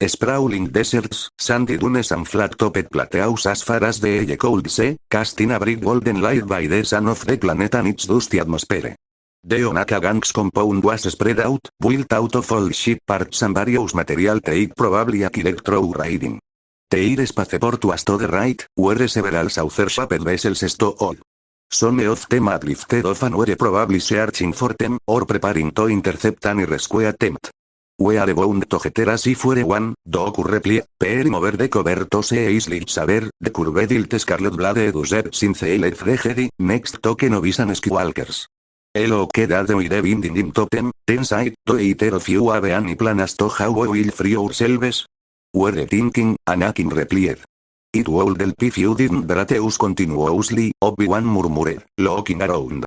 Sprawling deserts, sandy dunes and flat-topped plateaus as far as the eye could see, casting a bright golden light by the sun of the planet and its dusty atmosphere. The Onaka Gang's compound was spread out, built out of old ship parts and various material take probably a electro riding. The spaceport was to the right, where several saucer-shaped vessels stood. Some of them had lifted off and were probably searching for them, or preparing to intercept any rescue attempt. We are bound to get a for one, Doku replied, peering over the cover to see easily saber, the curved scarlet-blooded user since they left the Jedi, next to Kenobis and Skywalkers. Elo quedad with the binding in totem, then side, to either of you have any plans to how we will free ourselves? We're thinking, Anakin replied. It would help if you didn't Brateus continuously, Obi-Wan murmured, looking around.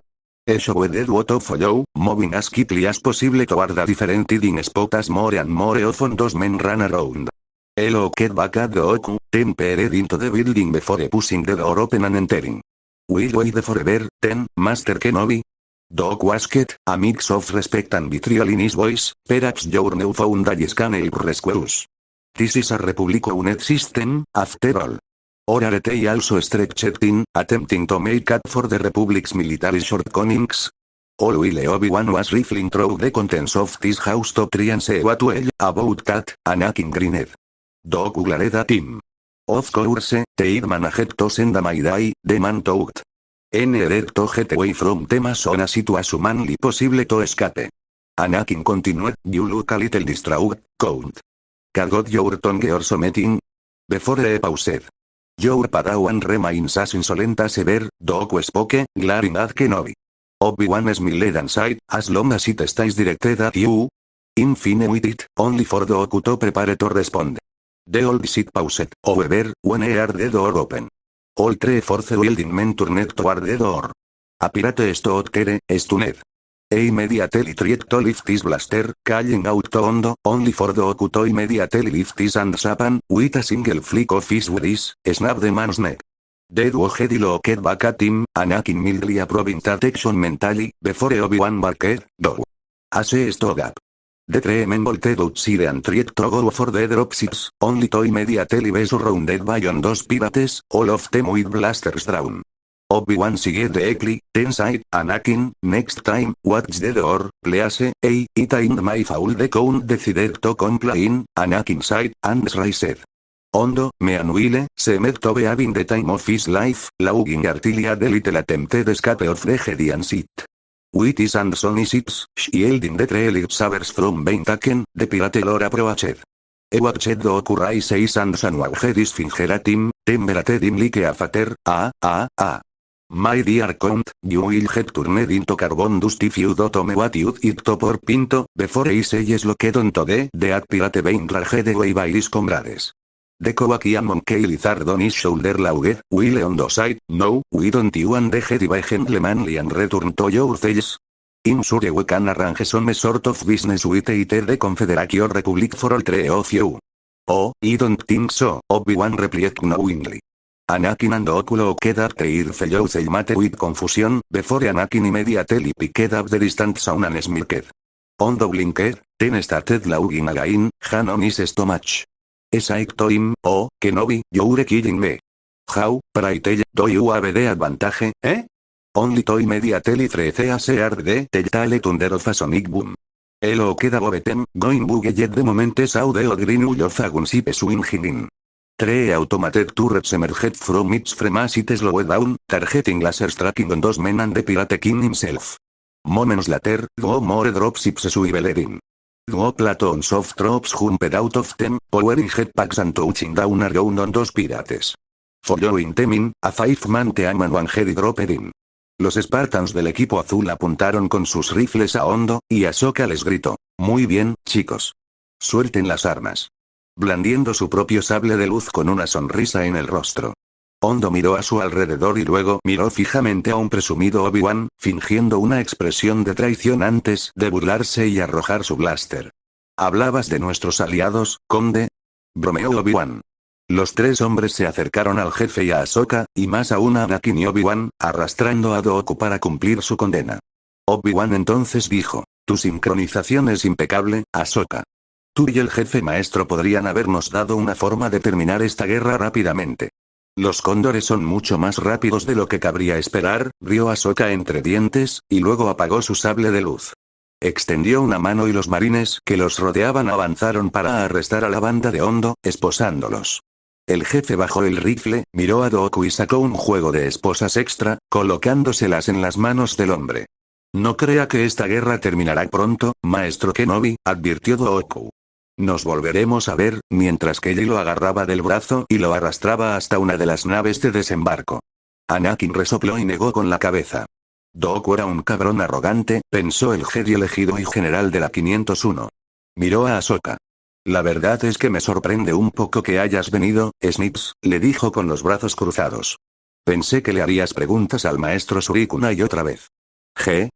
Showed what to follow, moving as quickly as possible toward a different hiding spot as more and more often those men ran around. Elo looked back at Dooku, then peered into the building before pushing the door open and entering. Will wait forever, then, Master Kenobi? Dooku asked, a mix of respect and vitriol in his voice, perhaps your newfound eyes can help rescue us. This is a Republic-owned system, after all. Or are they also stretched in, attempting to make up for the Republic's military shortcomings? All while Obi-Wan was rifling through the contents of this house to try and say what well about that, Anakin grinned. Dooku glared at him. Of course, they'd managed to send a Maidai, the man thought. In order to get away from them as soon as it was humanly possible to escape. Anakin continued, you look a little distraught, Count. Got your tongue or something? Before he paused. Your Padawan remains as insolent as ever, Dooku spoke, glaring at Kenobi. Obi-Wan smiled and sighed, as long as it stays directed at you. In fine with it, only for Dooku to prepare to respond. The old Sith paused, however, when he heard the door open. All three force-wielding men turned toward the door. A pirate stood there, stunned. He immediately tried to lift his blaster, calling out to Hondo, only for Dooku to immediately lift his handsapan, with a single flick of his wrist, snap the man's neck. The duo head looked back at him, Anakin mildly approving that action mentally, before Obi-Wan barked, "Go!" As he stood up. The three men bolted outside and tried to go for the dropships, only to immediately be surrounded by those pirates, all of them with blasters drawn. Obi-Wan sighed quickly, then sighed, Anakin, next time, watch the door, please, it ain't my fault the Count decided to complain, Anakin sighed, and raised. Hondo, meanwhile, seemed to be having the time of his life, laughing heartily at the little attempted escape of the Jedi and Sith. With his hands on his hips, shielding the three lightsabers from being taken, the pirate lord approached. He watched Dooku raise his hands and wag his finger at him, then berated him like a father, My dear Count, you will get turned into carbon dust if you don't me what you eat to por pinto, before he says locked onto the pirate being dragged away by his comrades. The Kowakian monkey lizard on his shoulder laughed, will on the side, no, we don't you and the Jedi by gentlemanly and return to yourselves. I'm sure we can arrange some sort of business with either the Confederation Republic for all three of you. Oh, I don't think so, Obi-Wan replied knowingly. Anakin and Dooku looked at their fellows matter with confusion, before Anakin immediately picked up the distant sound and smirked. Hondo blinked, then started laughing again, hand on his stomach. As I told him, oh, Kenobi, you're killing me. How, pray tell, do you have the advantage, eh? Only to immediately threat a sear the telltale thunder of a sonic boom. Elo queda bobetem, going buggy yet the moment saw the old green hull of a gunship swinging in. Three automated turrets emerged from its frame as it slowed down, targeting lasers tracking on those men and the pirate king himself. Moments later, two more dropships swiveled in. Two platoons of troops jumped out of them, powering jetpacks and touching down around on those pirates. Following them in, a 5-man team and one Jedi dropped in. Los Spartans del equipo azul apuntaron con sus rifles a Hondo, y Ahsoka les gritó, muy bien, chicos. Suelten las armas. Blandiendo su propio sable de luz con una sonrisa en el rostro. Hondo miró a su alrededor y luego miró fijamente a un presumido Obi-Wan, fingiendo una expresión de traición antes de burlarse y arrojar su blaster. ¿Hablabas de nuestros aliados, conde? Bromeó Obi-Wan. Los tres hombres se acercaron al jefe y a Ahsoka, y más aún a Anakin y Obi-Wan, arrastrando a Dooku para cumplir su condena. Obi-Wan entonces dijo. Tu sincronización es impecable, Ahsoka. Tú y el jefe maestro podrían habernos dado una forma de terminar esta guerra rápidamente. Los cóndores son mucho más rápidos de lo que cabría esperar, rió Ahsoka entre dientes, y luego apagó su sable de luz. Extendió una mano y los marines que los rodeaban avanzaron para arrestar a la banda de Hondo, esposándolos. El jefe bajó el rifle, miró a Dooku y sacó un juego de esposas extra, colocándoselas en las manos del hombre. No crea que esta guerra terminará pronto, maestro Kenobi, advirtió Dooku. Nos volveremos a ver, mientras que Lee lo agarraba del brazo y lo arrastraba hasta una de las naves de desembarco. Anakin resopló y negó con la cabeza. Dooku era un cabrón arrogante, pensó el Jedi elegido y general de la 501. Miró a Ahsoka. La verdad es que me sorprende un poco que hayas venido, Snips, le dijo con los brazos cruzados. Pensé que le harías preguntas al maestro Surik una y otra vez.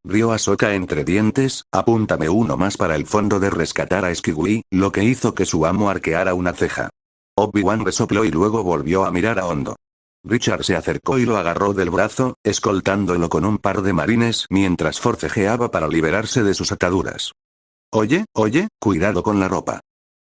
Rió Ahsoka entre dientes, apúntame uno más para el fondo de rescatar a Skiwi, lo que hizo que su amo arqueara una ceja. Obi-Wan resopló y luego volvió a mirar a Hondo. Richard se acercó y lo agarró del brazo, escoltándolo con un par de marines mientras forcejeaba para liberarse de sus ataduras. Oye, cuidado con la ropa.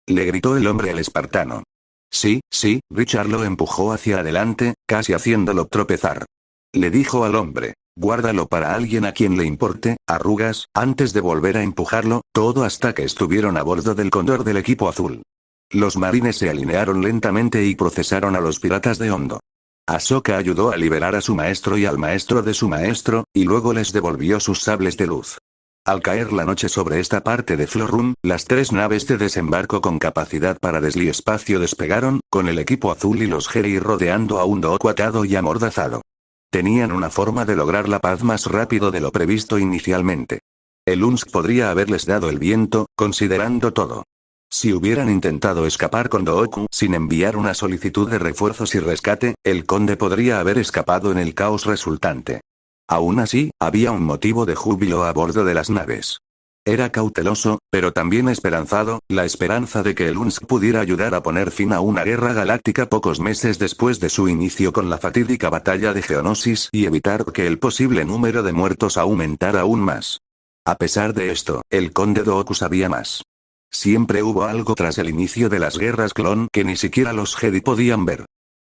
Le gritó el hombre al espartano. Sí, Richard lo empujó hacia adelante, casi haciéndolo tropezar. Le dijo al hombre. Guárdalo para alguien a quien le importe, arrugas, antes de volver a empujarlo, todo hasta que estuvieron a bordo del cóndor del equipo azul. Los marines se alinearon lentamente y procesaron a los piratas de Hondo. Ahsoka ayudó a liberar a su maestro y al maestro de su maestro, y luego les devolvió sus sables de luz. Al caer la noche sobre esta parte de Florrum, las 3 naves de desembarco con capacidad para desliespacio despegaron, con el equipo azul y los Jedi rodeando a un Dooku atado y amordazado. Tenían una forma de lograr la paz más rápido de lo previsto inicialmente. El UNSC podría haberles dado el viento, considerando todo. Si hubieran intentado escapar con Dooku sin enviar una solicitud de refuerzos y rescate, el conde podría haber escapado en el caos resultante. Aún así, había un motivo de júbilo a bordo de las naves. Era cauteloso, pero también esperanzado, la esperanza de que el UNSC pudiera ayudar a poner fin a una guerra galáctica pocos meses después de su inicio con la fatídica batalla de Geonosis y evitar que el posible número de muertos aumentara aún más. A pesar de esto, el conde Dooku sabía más. Siempre hubo algo tras el inicio de las guerras clon que ni siquiera los Jedi podían ver.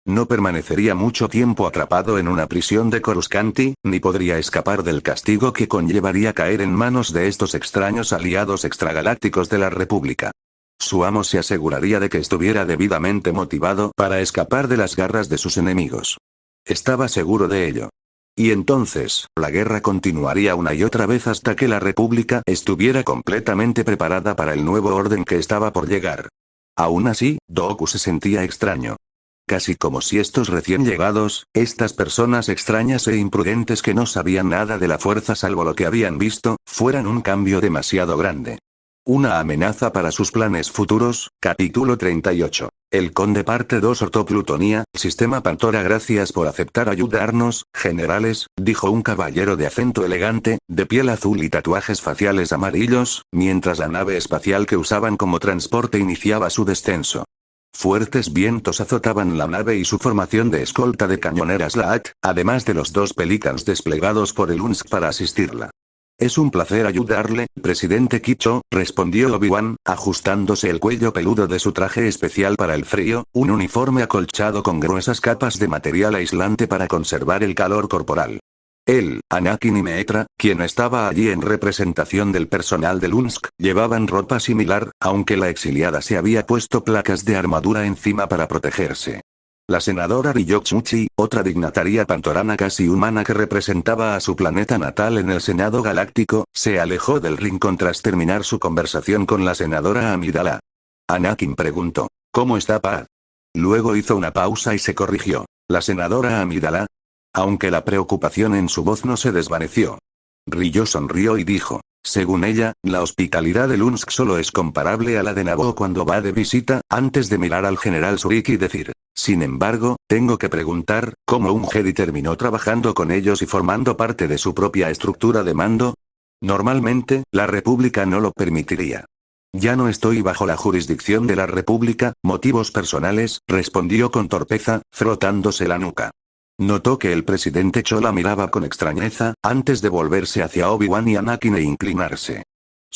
No permanecería mucho tiempo atrapado en una prisión de Coruscanti, ni podría escapar del castigo que conllevaría caer en manos de estos extraños aliados extragalácticos de la República. Su amo se aseguraría de que estuviera debidamente motivado para escapar de las garras de sus enemigos. Estaba seguro de ello. Y entonces, la guerra continuaría una y otra vez hasta que la República estuviera completamente preparada para el nuevo orden que estaba por llegar. Aún así, Dooku se sentía extraño. Casi como si estos recién llegados, estas personas extrañas e imprudentes que no sabían nada de la fuerza salvo lo que habían visto, fueran un cambio demasiado grande. Una amenaza para sus planes futuros, capítulo 38. El Conde parte 2 Ortoplutonía, Sistema Pantora. Gracias por aceptar ayudarnos, generales, dijo un caballero de acento elegante, de piel azul y tatuajes faciales amarillos, mientras la nave espacial que usaban como transporte iniciaba su descenso. Fuertes vientos azotaban la nave y su formación de escolta de cañoneras LAAT, además de los 2 Pelicans desplegados por el UNSC para asistirla. Es un placer ayudarle, presidente Kicho, respondió Obi-Wan, ajustándose el cuello peludo de su traje especial para el frío, un uniforme acolchado con gruesas capas de material aislante para conservar el calor corporal. Él, Anakin y Meetra, quien estaba allí en representación del personal del UNSC, llevaban ropa similar, aunque la exiliada se había puesto placas de armadura encima para protegerse. La senadora Ryok Muchi, otra dignataria pantorana casi humana que representaba a su planeta natal en el Senado Galáctico, se alejó del rincón tras terminar su conversación con la senadora Amidala. Anakin preguntó, ¿cómo está Pa? Luego hizo una pausa y se corrigió. La senadora Amidala. Aunque la preocupación en su voz no se desvaneció. Ryo sonrió y dijo, según ella, la hospitalidad del UNSC solo es comparable a la de Naboo cuando va de visita, antes de mirar al general Surik y decir, sin embargo, tengo que preguntar, ¿cómo un Jedi terminó trabajando con ellos y formando parte de su propia estructura de mando? Normalmente, la República no lo permitiría. Ya no estoy bajo la jurisdicción de la República, motivos personales, respondió con torpeza, frotándose la nuca. Notó que el presidente Cho la miraba con extrañeza, antes de volverse hacia Obi-Wan y Anakin e inclinarse.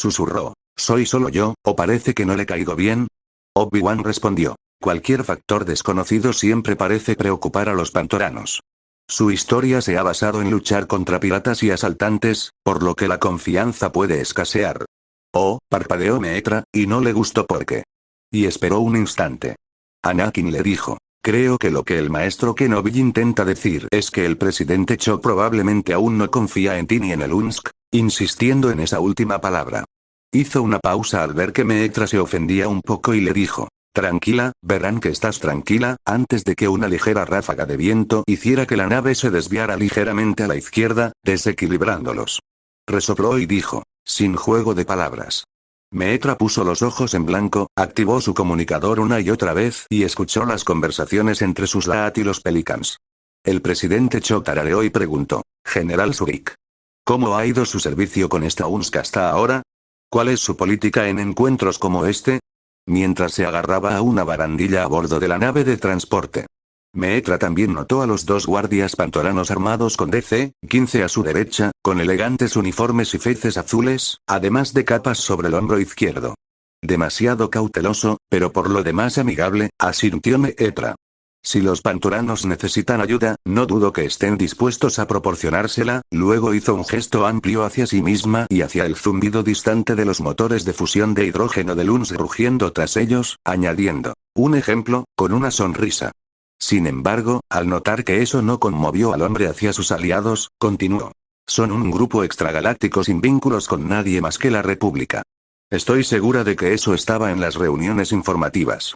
Susurró. ¿Soy solo yo, o parece que no le caigo bien? Obi-Wan respondió. Cualquier factor desconocido siempre parece preocupar a los pantoranos. Su historia se ha basado en luchar contra piratas y asaltantes, por lo que la confianza puede escasear. Oh, parpadeó Meetra, y no le gustó por qué. Y esperó un instante. Anakin le dijo. Creo que lo que el maestro Kenobi intenta decir es que el presidente Cho probablemente aún no confía en ti ni en el UNSC, insistiendo en esa última palabra. Hizo una pausa al ver que Meetra se ofendía un poco y le dijo. Tranquila, verán que estás tranquila, antes de que una ligera ráfaga de viento hiciera que la nave se desviara ligeramente a la izquierda, desequilibrándolos. Resopló y dijo. Sin juego de palabras. Meetra puso los ojos en blanco, activó su comunicador una y otra vez y escuchó las conversaciones entre sus Laat y los Pelicans. El presidente Cho tarareó y preguntó. General Surik. ¿Cómo ha ido su servicio con esta UNSC hasta ahora? ¿Cuál es su política en encuentros como este? Mientras se agarraba a una barandilla a bordo de la nave de transporte. Meetra también notó a los dos guardias pantoranos armados con DC-15 a su derecha, con elegantes uniformes y feces azules, además de capas sobre el hombro izquierdo. Demasiado cauteloso, pero por lo demás amigable, asintió Meetra. Si los pantoranos necesitan ayuda, no dudo que estén dispuestos a proporcionársela. Luego hizo un gesto amplio hacia sí misma y hacia el zumbido distante de los motores de fusión de hidrógeno de UNSC rugiendo tras ellos, añadiendo. Un ejemplo, con una sonrisa. Sin embargo, al notar que eso no conmovió al hombre hacia sus aliados, continuó. Son un grupo extragaláctico sin vínculos con nadie más que la República. Estoy segura de que eso estaba en las reuniones informativas.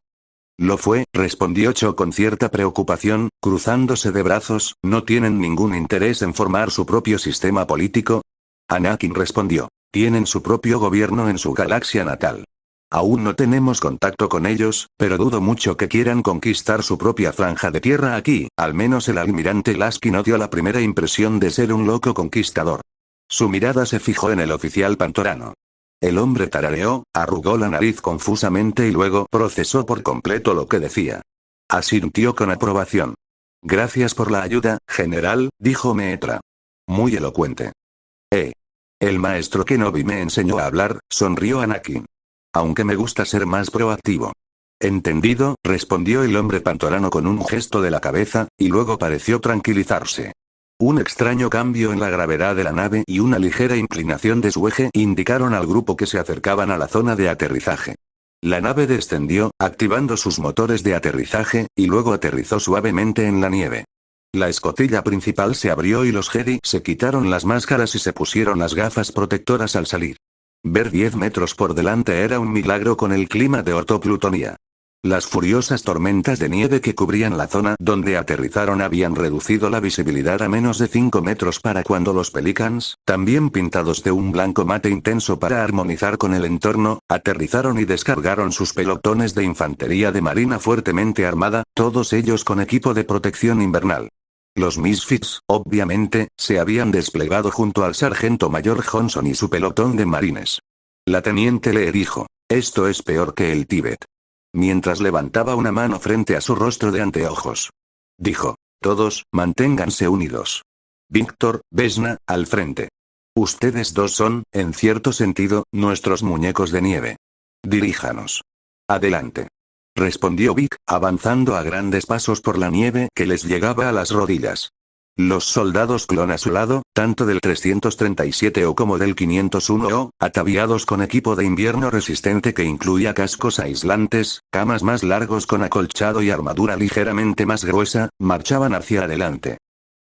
Lo fue, respondió Cho con cierta preocupación, cruzándose de brazos. ¿No tienen ningún interés en formar su propio sistema político? Anakin respondió. Tienen su propio gobierno en su galaxia natal. Aún no tenemos contacto con ellos, pero dudo mucho que quieran conquistar su propia franja de tierra aquí. Al menos el almirante Lasky no dio la primera impresión de ser un loco conquistador. Su mirada se fijó en el oficial pantorano. El hombre tarareó, arrugó la nariz confusamente y luego procesó por completo lo que decía. Asintió con aprobación. Gracias por la ayuda, general, dijo Meetra. Muy elocuente. El maestro Kenobi me enseñó a hablar, sonrió Anakin. Aunque me gusta ser más proactivo. Entendido, respondió el hombre pantorano con un gesto de la cabeza, y luego pareció tranquilizarse. Un extraño cambio en la gravedad de la nave y una ligera inclinación de su eje indicaron al grupo que se acercaban a la zona de aterrizaje. La nave descendió, activando sus motores de aterrizaje, y luego aterrizó suavemente en la nieve. La escotilla principal se abrió y los Jedi se quitaron las máscaras y se pusieron las gafas protectoras al salir. Ver 10 metros por delante era un milagro con el clima de ortoplutonía. Las furiosas tormentas de nieve que cubrían la zona donde aterrizaron habían reducido la visibilidad a menos de 5 metros para cuando los Pelicans, también pintados de un blanco mate intenso para armonizar con el entorno, aterrizaron y descargaron sus pelotones de infantería de marina fuertemente armada, todos ellos con equipo de protección invernal. Los Misfits, obviamente, se habían desplegado junto al sargento mayor Johnson y su pelotón de marines. La teniente le dijo, esto es peor que el Tíbet. Mientras levantaba una mano frente a su rostro de anteojos. Dijo, todos, manténganse unidos. Víctor, Vesna, al frente. Ustedes dos son, en cierto sentido, nuestros muñecos de nieve. Diríjanos. Adelante. Respondió Vic, avanzando a grandes pasos por la nieve que les llegaba a las rodillas. Los soldados clon a su lado, tanto del 337O como del 501O, ataviados con equipo de invierno resistente que incluía cascos aislantes, camas más largos con acolchado y armadura ligeramente más gruesa, marchaban hacia adelante.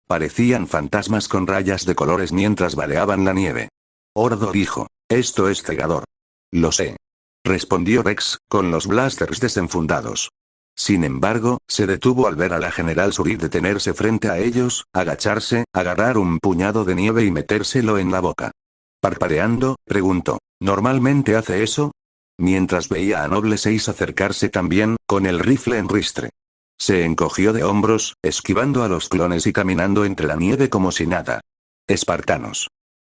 Parecían fantasmas con rayas de colores mientras baleaban la nieve. Ordo dijo, esto es cegador. Lo sé. Respondió Rex, con los blasters desenfundados. Sin embargo, se detuvo al ver a la general Surik detenerse frente a ellos, agacharse, agarrar un puñado de nieve y metérselo en la boca. Parpadeando, preguntó, ¿normalmente hace eso? Mientras veía a Noble 6 acercarse también, con el rifle en ristre. Se encogió de hombros, esquivando a los clones y caminando entre la nieve como si nada. Espartanos.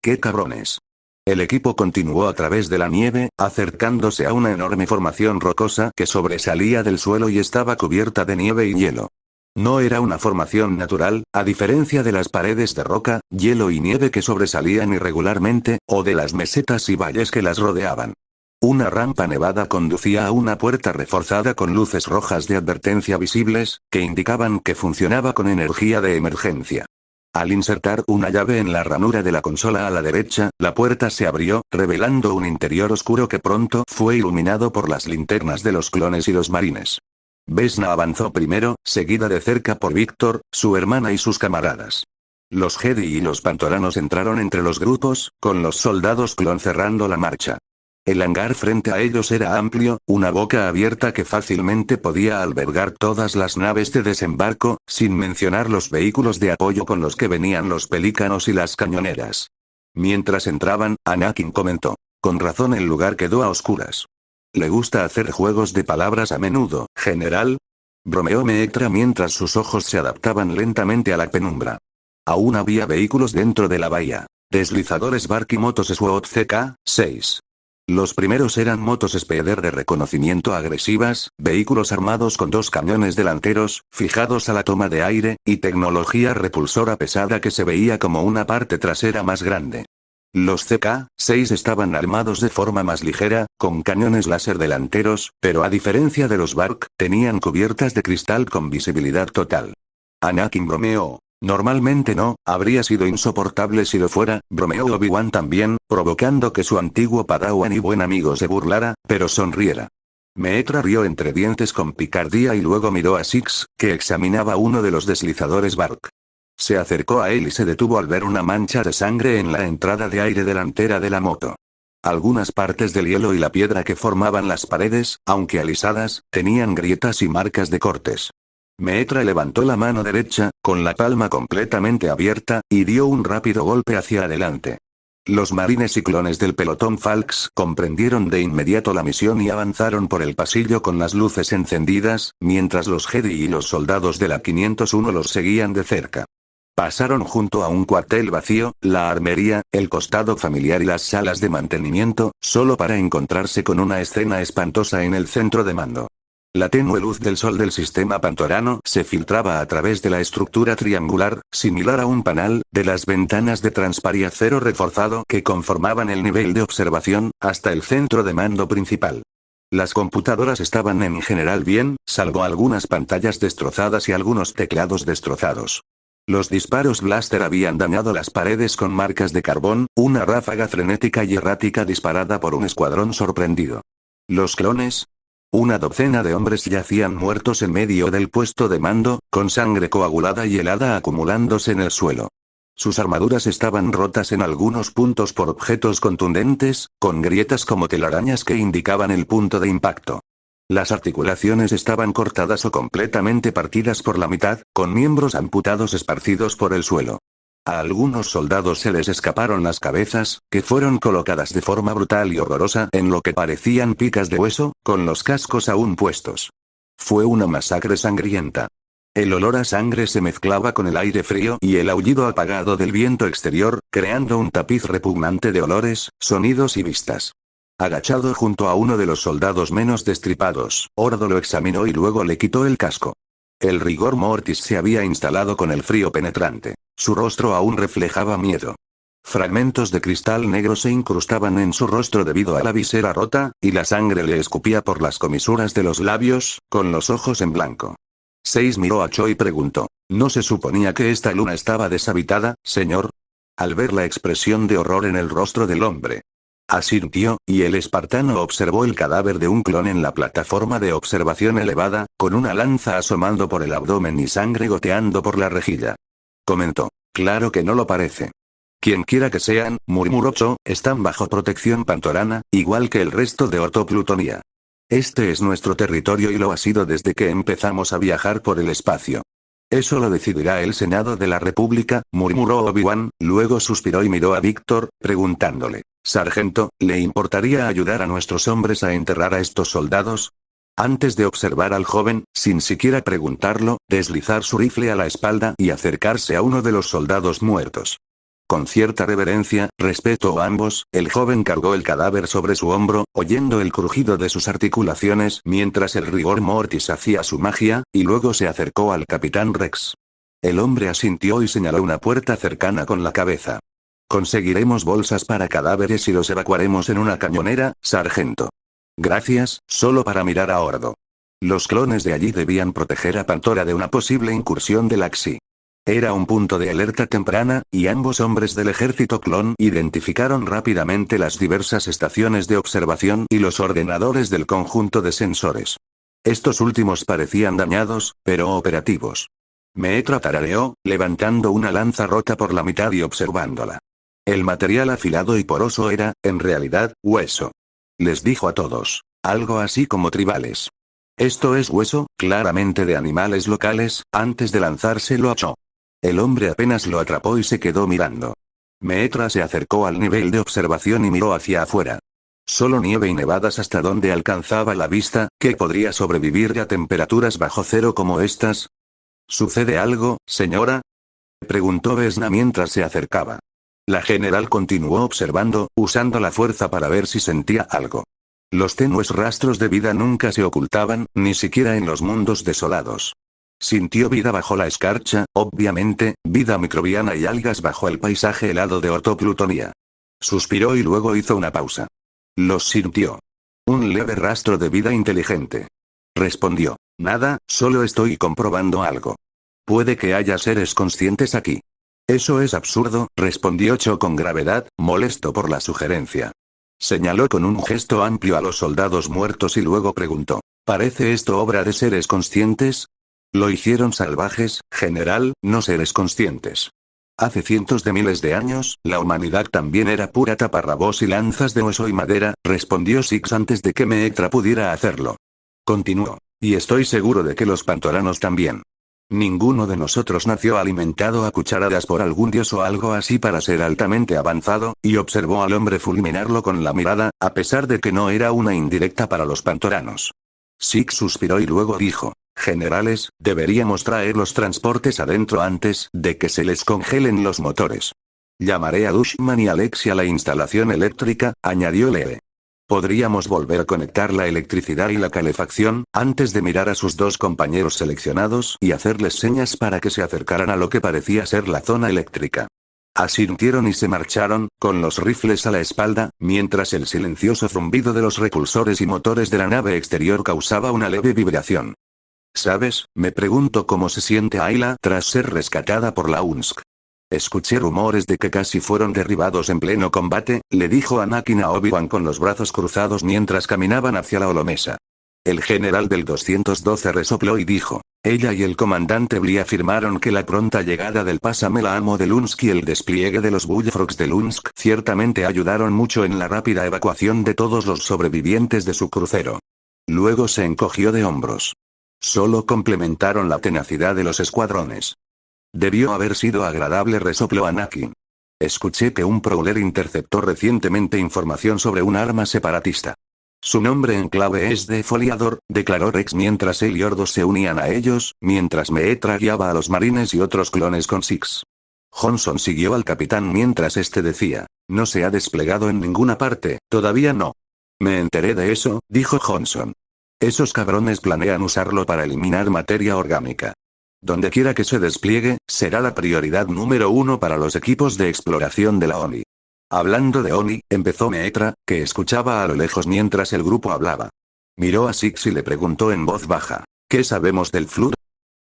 ¡Qué cabrones! El equipo continuó a través de la nieve, acercándose a una enorme formación rocosa que sobresalía del suelo y estaba cubierta de nieve y hielo. No era una formación natural, a diferencia de las paredes de roca, hielo y nieve que sobresalían irregularmente, o de las mesetas y valles que las rodeaban. Una rampa nevada conducía a una puerta reforzada con luces rojas de advertencia visibles, que indicaban que funcionaba con energía de emergencia. Al insertar una llave en la ranura de la consola a la derecha, la puerta se abrió, revelando un interior oscuro que pronto fue iluminado por las linternas de los clones y los marines. Vesna avanzó primero, seguida de cerca por Víctor, su hermana y sus camaradas. Los Jedi y los Pantoranos entraron entre los grupos, con los soldados clon cerrando la marcha. El hangar frente a ellos era amplio, una boca abierta que fácilmente podía albergar todas las naves de desembarco, sin mencionar los vehículos de apoyo con los que venían los pelícanos y las cañoneras. Mientras entraban, Anakin comentó: con razón el lugar quedó a oscuras. ¿Le gusta hacer juegos de palabras a menudo, general? Bromeó Meetra mientras sus ojos se adaptaban lentamente a la penumbra. Aún había vehículos dentro de la bahía. Deslizadores Bark y motos SWAT CK-6. Los primeros eran motos Speeder de reconocimiento agresivas, vehículos armados con 2 cañones delanteros, fijados a la toma de aire, y tecnología repulsora pesada que se veía como una parte trasera más grande. Los CK-6 estaban armados de forma más ligera, con cañones láser delanteros, pero a diferencia de los Bark, tenían cubiertas de cristal con visibilidad total. Anakin bromeó. Normalmente no, habría sido insoportable si lo fuera, bromeó Obi-Wan también, provocando que su antiguo padawan y buen amigo se burlara, pero sonriera. Meetra rió entre dientes con picardía y luego miró a Six, que examinaba uno de los deslizadores Bark. Se acercó a él y se detuvo al ver una mancha de sangre en la entrada de aire delantera de la moto. Algunas partes del hielo y la piedra que formaban las paredes, aunque alisadas, tenían grietas y marcas de cortes. Meetra levantó la mano derecha, con la palma completamente abierta, y dio un rápido golpe hacia adelante. Los marines y clones del pelotón Falx comprendieron de inmediato la misión y avanzaron por el pasillo con las luces encendidas, mientras los Jedi y los soldados de la 501 los seguían de cerca. Pasaron junto a un cuartel vacío, la armería, el costado familiar y las salas de mantenimiento, solo para encontrarse con una escena espantosa en el centro de mando. La tenue luz del sol del sistema pantorano se filtraba a través de la estructura triangular, similar a un panal, de las ventanas de transpariacero reforzado que conformaban el nivel de observación, hasta el centro de mando principal. Las computadoras estaban en general bien, salvo algunas pantallas destrozadas y algunos teclados destrozados. Los disparos blaster habían dañado las paredes con marcas de carbón, una ráfaga frenética y errática disparada por un escuadrón sorprendido. Los clones. Una docena de hombres yacían muertos en medio del puesto de mando, con sangre coagulada y helada acumulándose en el suelo. Sus armaduras estaban rotas en algunos puntos por objetos contundentes, con grietas como telarañas que indicaban el punto de impacto. Las articulaciones estaban cortadas o completamente partidas por la mitad, con miembros amputados esparcidos por el suelo. A algunos soldados se les escaparon las cabezas, que fueron colocadas de forma brutal y horrorosa en lo que parecían picas de hueso, con los cascos aún puestos. Fue una masacre sangrienta. El olor a sangre se mezclaba con el aire frío y el aullido apagado del viento exterior, creando un tapiz repugnante de olores, sonidos y vistas. Agachado junto a uno de los soldados menos destripados, Ordo lo examinó y luego le quitó el casco. El rigor mortis se había instalado con el frío penetrante. Su rostro aún reflejaba miedo. Fragmentos de cristal negro se incrustaban en su rostro debido a la visera rota, y la sangre le escupía por las comisuras de los labios, con los ojos en blanco. Seiz miró a Cho y preguntó: ¿No se suponía que esta luna estaba deshabitada, señor? Al ver la expresión de horror en el rostro del hombre, asintió, y el espartano observó el cadáver de un clon en la plataforma de observación elevada, con una lanza asomando por el abdomen y sangre goteando por la rejilla. Comentó: claro que no lo parece. Quienquiera que sean, murmuró Cho, están bajo protección pantorana, igual que el resto de Orto Plutonia. Este es nuestro territorio y lo ha sido desde que empezamos a viajar por el espacio. Eso lo decidirá el Senado de la República, murmuró Obi-Wan, luego suspiró y miró a Víctor, preguntándole: Sargento, ¿le importaría ayudar a nuestros hombres a enterrar a estos soldados? Antes de observar al joven, sin siquiera preguntarlo, deslizar su rifle a la espalda y acercarse a uno de los soldados muertos. Con cierta reverencia, respeto a ambos, el joven cargó el cadáver sobre su hombro, oyendo el crujido de sus articulaciones mientras el rigor mortis hacía su magia, y luego se acercó al capitán Rex. El hombre asintió y señaló una puerta cercana con la cabeza. Conseguiremos bolsas para cadáveres y los evacuaremos en una cañonera, sargento. Gracias, solo para mirar a Ordo. Los clones de allí debían proteger a Pantora de una posible incursión de Laxi. Era un punto de alerta temprana, y ambos hombres del ejército clon identificaron rápidamente las diversas estaciones de observación y los ordenadores del conjunto de sensores. Estos últimos parecían dañados, pero operativos. Meetra tarareó, levantando una lanza rota por la mitad y observándola. El material afilado y poroso era, en realidad, hueso. Les dijo a todos. Algo así como tribales. Esto es hueso, claramente de animales locales, antes de lanzárselo a Cho. El hombre apenas lo atrapó y se quedó mirando. Meetra se acercó al nivel de observación y miró hacia afuera. Solo nieve y nevadas hasta donde alcanzaba la vista, ¿qué podría sobrevivir a temperaturas bajo cero como estas? ¿Sucede algo, señora? Preguntó Vesna mientras se acercaba. La general continuó observando, usando la fuerza para ver si sentía algo. Los tenues rastros de vida nunca se ocultaban, ni siquiera en los mundos desolados. Sintió vida bajo la escarcha, obviamente, vida microbiana y algas bajo el paisaje helado de ortoplutonía. Suspiró y luego hizo una pausa. Los sintió. Un leve rastro de vida inteligente. Respondió. Nada, solo estoy comprobando algo. Puede que haya seres conscientes aquí. Eso es absurdo, respondió Cho con gravedad, molesto por la sugerencia. Señaló con un gesto amplio a los soldados muertos y luego preguntó. ¿Parece esto obra de seres conscientes? Lo hicieron salvajes, general, no seres conscientes. Hace cientos de miles de años, la humanidad también era pura taparrabos y lanzas de hueso y madera, respondió Six antes de que Meetra pudiera hacerlo. Continuó. Y estoy seguro de que los pantoranos también. Ninguno de nosotros nació alimentado a cucharadas por algún dios o algo así para ser altamente avanzado, y observó al hombre fulminarlo con la mirada, a pesar de que no era una indirecta para los pantoranos. Six suspiró y luego dijo. Generales, deberíamos traer los transportes adentro antes de que se les congelen los motores. Llamaré a Dushman y Alexi a la instalación eléctrica, añadió Lee. Podríamos volver a conectar la electricidad y la calefacción, antes de mirar a sus dos compañeros seleccionados y hacerles señas para que se acercaran a lo que parecía ser la zona eléctrica. Asintieron y se marcharon, con los rifles a la espalda, mientras el silencioso zumbido de los repulsores y motores de la nave exterior causaba una leve vibración. ¿Sabes? Me pregunto cómo se siente Ayla tras ser rescatada por la UNSC. Escuché rumores de que casi fueron derribados en pleno combate, le dijo Anakin a Obi-Wan con los brazos cruzados mientras caminaban hacia la holomesa. El general del 212 resopló y dijo. Ella y el comandante Blee afirmaron que la pronta llegada del Pásame Amo de Lunsk y el despliegue de los Bullfrogs de Lunsk ciertamente ayudaron mucho en la rápida evacuación de todos los sobrevivientes de su crucero. Luego se encogió de hombros. Solo complementaron la tenacidad de los escuadrones. Debió haber sido agradable, resopló Anakin. Escuché que un Prowler interceptó recientemente información sobre un arma separatista. Su nombre en clave es Defoliador, declaró Rex mientras él y Ordo se unían a ellos, mientras Meetra guiaba a los marines y otros clones con Six. Johnson siguió al capitán mientras este decía. No se ha desplegado en ninguna parte, todavía no. Me enteré de eso, dijo Johnson. Esos cabrones planean usarlo para eliminar materia orgánica. Dondequiera que se despliegue, será la prioridad número 1 para los equipos de exploración de la ONI. Hablando de ONI, empezó Meetra, que escuchaba a lo lejos mientras el grupo hablaba. Miró a Six y le preguntó en voz baja. ¿Qué sabemos del Flood?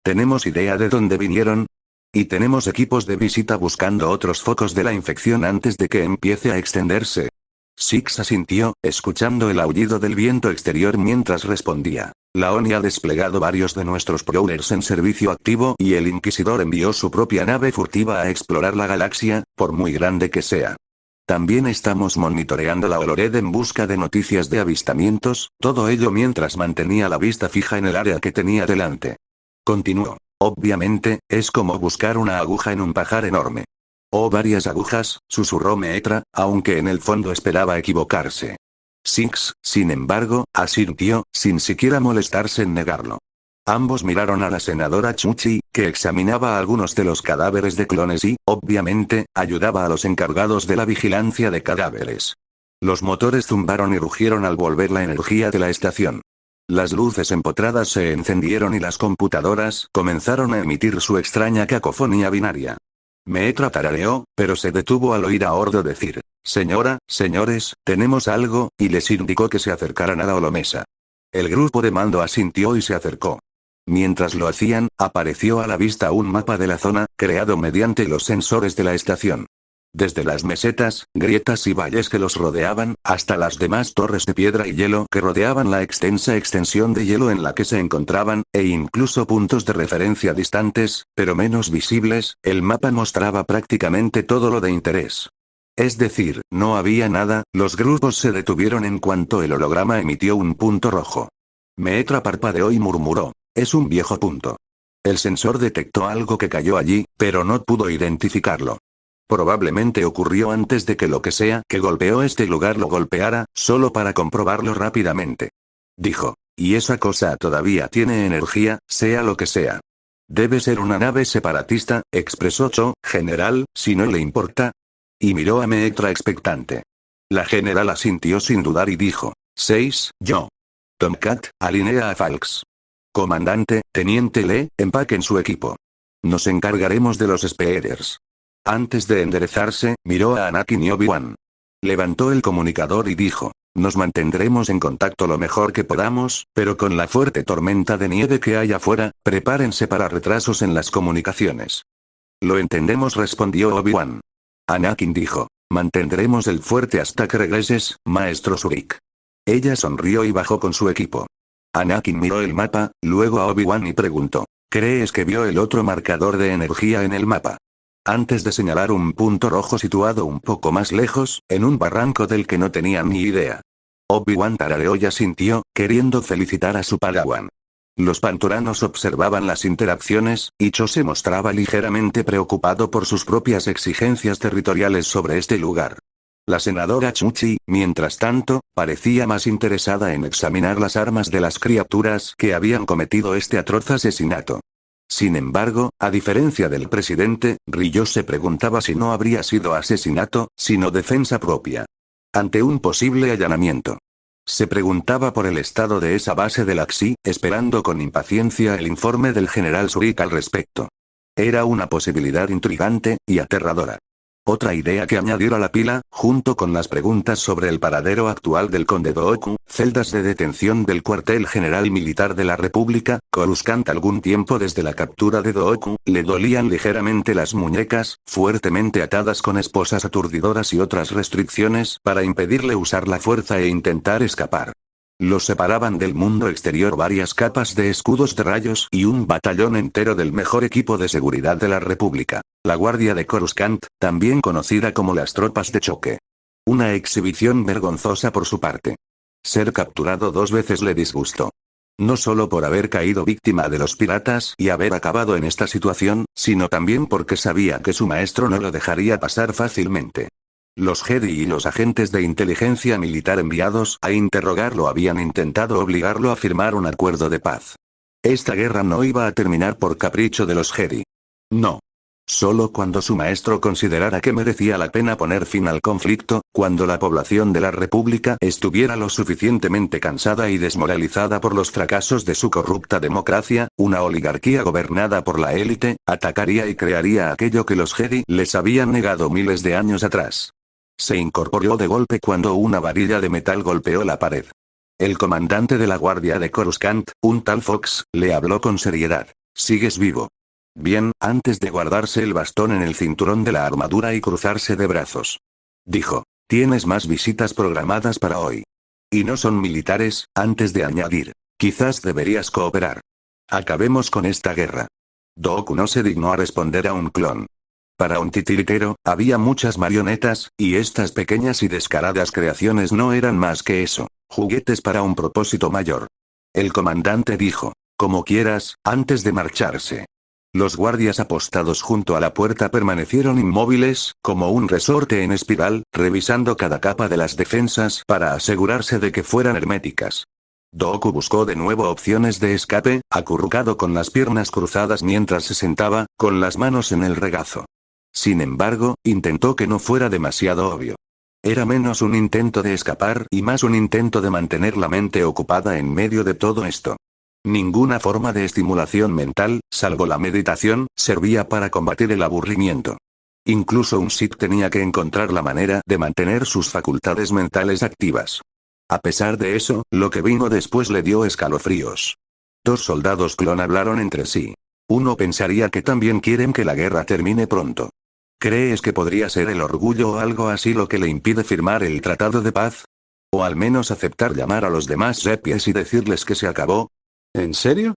¿Tenemos idea de dónde vinieron? Y tenemos equipos de visita buscando otros focos de la infección antes de que empiece a extenderse. Six asintió, escuchando el aullido del viento exterior mientras respondía. La ONI ha desplegado varios de nuestros Prowlers en servicio activo y el Inquisidor envió su propia nave furtiva a explorar la galaxia, por muy grande que sea. También estamos monitoreando la Olored en busca de noticias de avistamientos, todo ello mientras mantenía la vista fija en el área que tenía delante. Continuó. Obviamente, es como buscar una aguja en un pajar enorme. Oh, varias agujas, susurró Meetra, aunque en el fondo esperaba equivocarse. Six, sin embargo, asintió, sin siquiera molestarse en negarlo. Ambos miraron a la senadora Chuchi, que examinaba algunos de los cadáveres de clones y, obviamente, ayudaba a los encargados de la vigilancia de cadáveres. Los motores zumbaron y rugieron al volver la energía de la estación. Las luces empotradas se encendieron y las computadoras comenzaron a emitir su extraña cacofonía binaria. Meetra tarareó, pero se detuvo al oír a Ordo decir: «Señora, señores, tenemos algo», y les indicó que se acercaran a la holomesa. El grupo de mando asintió y se acercó. Mientras lo hacían, apareció a la vista un mapa de la zona, creado mediante los sensores de la estación. Desde las mesetas, grietas y valles que los rodeaban, hasta las demás torres de piedra y hielo que rodeaban la extensa extensión de hielo en la que se encontraban, e incluso puntos de referencia distantes, pero menos visibles, el mapa mostraba prácticamente todo lo de interés. Es decir, no había nada. Los grupos se detuvieron en cuanto el holograma emitió un punto rojo. Meetra parpadeó y murmuró: «Es un viejo punto». El sensor detectó algo que cayó allí, pero no pudo identificarlo. Probablemente ocurrió antes de que lo que sea que golpeó este lugar lo golpeara, solo para comprobarlo rápidamente. Dijo: «Y esa cosa todavía tiene energía, sea lo que sea». «Debe ser una nave separatista», expresó Cho, «general, si no le importa». Y miró a Meetra expectante. La general asintió sin dudar y dijo: «6, yo». Tomcat, alinea a Falx. Comandante, teniente Lee, empaquen su equipo. Nos encargaremos de los Speeders. Antes de enderezarse, miró a Anakin y Obi-Wan. Levantó el comunicador y dijo: «Nos mantendremos en contacto lo mejor que podamos, pero con la fuerte tormenta de nieve que hay afuera, prepárense para retrasos en las comunicaciones». «Lo entendemos», respondió Obi-Wan. Anakin dijo: «Mantendremos el fuerte hasta que regreses, maestro Surik». Ella sonrió y bajó con su equipo. Anakin miró el mapa, luego a Obi-Wan y preguntó: «¿Crees que vio el otro marcador de energía en el mapa?» Antes de señalar un punto rojo situado un poco más lejos, en un barranco del que no tenía ni idea. Obi-Wan tarareó y asintió, queriendo felicitar a su padawan. Los panturanos observaban las interacciones, y Cho se mostraba ligeramente preocupado por sus propias exigencias territoriales sobre este lugar. La senadora Chuchi, mientras tanto, parecía más interesada en examinar las armas de las criaturas que habían cometido este atroz asesinato. Sin embargo, a diferencia del presidente, Ryo se preguntaba si no habría sido asesinato, sino defensa propia. Ante un posible allanamiento. Se preguntaba por el estado de esa base de Laxi, esperando con impaciencia el informe del general Surik al respecto. Era una posibilidad intrigante, y aterradora. Otra idea que añadir a la pila, junto con las preguntas sobre el paradero actual del conde Dooku, celdas de detención del cuartel general militar de la República, Coruscant. Algún tiempo desde la captura de Dooku, le dolían ligeramente las muñecas, fuertemente atadas con esposas aturdidoras y otras restricciones para impedirle usar la fuerza e intentar escapar. Los separaban del mundo exterior varias capas de escudos de rayos y un batallón entero del mejor equipo de seguridad de la República, la Guardia de Coruscant, también conocida como las tropas de choque. Una exhibición vergonzosa por su parte. Ser capturado 2 veces le disgustó. No solo por haber caído víctima de los piratas y haber acabado en esta situación, sino también porque sabía que su maestro no lo dejaría pasar fácilmente. Los Jedi y los agentes de inteligencia militar enviados a interrogarlo habían intentado obligarlo a firmar un acuerdo de paz. Esta guerra no iba a terminar por capricho de los Jedi. No. Solo cuando su maestro considerara que merecía la pena poner fin al conflicto, cuando la población de la República estuviera lo suficientemente cansada y desmoralizada por los fracasos de su corrupta democracia, una oligarquía gobernada por la élite, atacaría y crearía aquello que los Jedi les habían negado miles de años atrás. Se incorporó de golpe cuando una varilla de metal golpeó la pared. El comandante de la guardia de Coruscant, un tal Fox, le habló con seriedad. «¿Sigues vivo?» «Bien», antes de guardarse el bastón en el cinturón de la armadura y cruzarse de brazos. Dijo: «Tienes más visitas programadas para hoy. Y no son militares», antes de añadir: «Quizás deberías cooperar. Acabemos con esta guerra». Dooku no se dignó a responder a un clon. Para un titiritero, había muchas marionetas, y estas pequeñas y descaradas creaciones no eran más que eso, juguetes para un propósito mayor. El comandante dijo: «Como quieras», antes de marcharse. Los guardias apostados junto a la puerta permanecieron inmóviles, como un resorte en espiral, revisando cada capa de las defensas para asegurarse de que fueran herméticas. Doku buscó de nuevo opciones de escape, acurrucado con las piernas cruzadas mientras se sentaba, con las manos en el regazo. Sin embargo, intentó que no fuera demasiado obvio. Era menos un intento de escapar y más un intento de mantener la mente ocupada en medio de todo esto. Ninguna forma de estimulación mental, salvo la meditación, servía para combatir el aburrimiento. Incluso un Sith tenía que encontrar la manera de mantener sus facultades mentales activas. A pesar de eso, lo que vino después le dio escalofríos. Dos soldados clon hablaron entre sí. Uno pensaría que también quieren que la guerra termine pronto. ¿Crees que podría ser el orgullo o algo así lo que le impide firmar el tratado de paz? ¿O al menos aceptar llamar a los demás sepies y decirles que se acabó? ¿En serio?,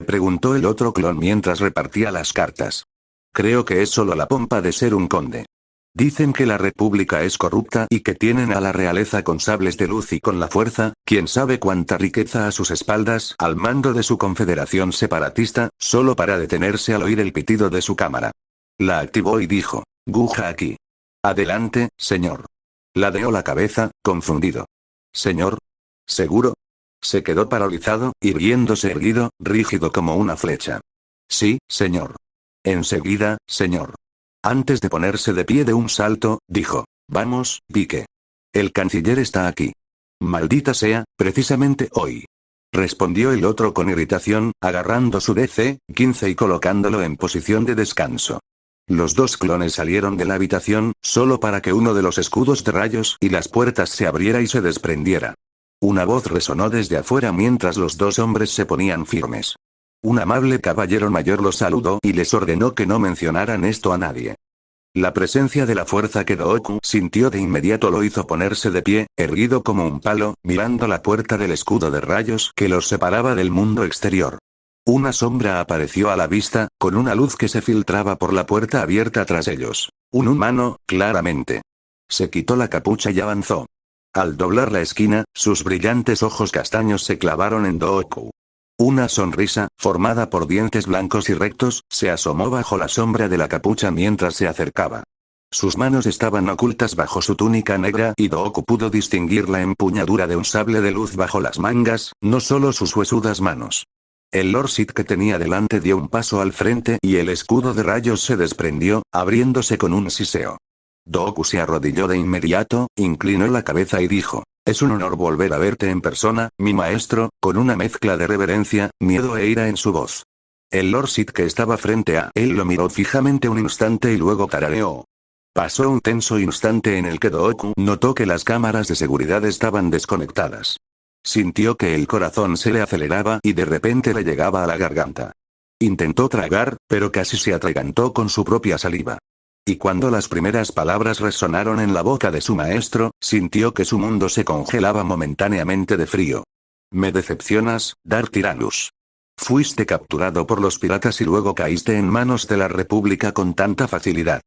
preguntó el otro clon mientras repartía las cartas. Creo que es solo la pompa de ser un conde. Dicen que la república es corrupta y que tienen a la realeza con sables de luz y con la fuerza, quién sabe cuánta riqueza a sus espaldas, al mando de su confederación separatista, solo para detenerse al oír el pitido de su cámara. La activó y dijo: Guja aquí. Adelante, señor. Ladeó la cabeza, confundido. ¿Señor? ¿Seguro? Se quedó paralizado, irguiéndose erguido, rígido como una flecha. Sí, señor. Enseguida, señor. Antes de ponerse de pie de un salto, dijo: Vamos, pique. El canciller está aquí. Maldita sea, precisamente hoy. Respondió el otro con irritación, agarrando su DC-15 y colocándolo en posición de descanso. Los dos clones salieron de la habitación, solo para que uno de los escudos de rayos y las puertas se abriera y se desprendiera. Una voz resonó desde afuera mientras los dos hombres se ponían firmes. Un amable caballero mayor los saludó y les ordenó que no mencionaran esto a nadie. La presencia de la fuerza que Doku sintió de inmediato lo hizo ponerse de pie, erguido como un palo, mirando la puerta del escudo de rayos que los separaba del mundo exterior. Una sombra apareció a la vista, con una luz que se filtraba por la puerta abierta tras ellos. Un humano, claramente. Se quitó la capucha y avanzó. Al doblar la esquina, sus brillantes ojos castaños se clavaron en Doku. Una sonrisa, formada por dientes blancos y rectos, se asomó bajo la sombra de la capucha mientras se acercaba. Sus manos estaban ocultas bajo su túnica negra y Doku pudo distinguir la empuñadura de un sable de luz bajo las mangas, no solo sus huesudas manos. El Lord Sith que tenía delante dio un paso al frente y el escudo de rayos se desprendió, abriéndose con un siseo. Doku se arrodilló de inmediato, inclinó la cabeza y dijo: Es un honor volver a verte en persona, mi maestro, con una mezcla de reverencia, miedo e ira en su voz. El Lord Sith que estaba frente a él lo miró fijamente un instante y luego tarareó. Pasó un tenso instante en el que Doku notó que las cámaras de seguridad estaban desconectadas. Sintió que el corazón se le aceleraba y de repente le llegaba a la garganta. Intentó tragar, pero casi se atragantó con su propia saliva. Y cuando las primeras palabras resonaron en la boca de su maestro, sintió que su mundo se congelaba momentáneamente de frío. Me decepcionas, Darth Tyrannus. Fuiste capturado por los piratas y luego caíste en manos de la República con tanta facilidad.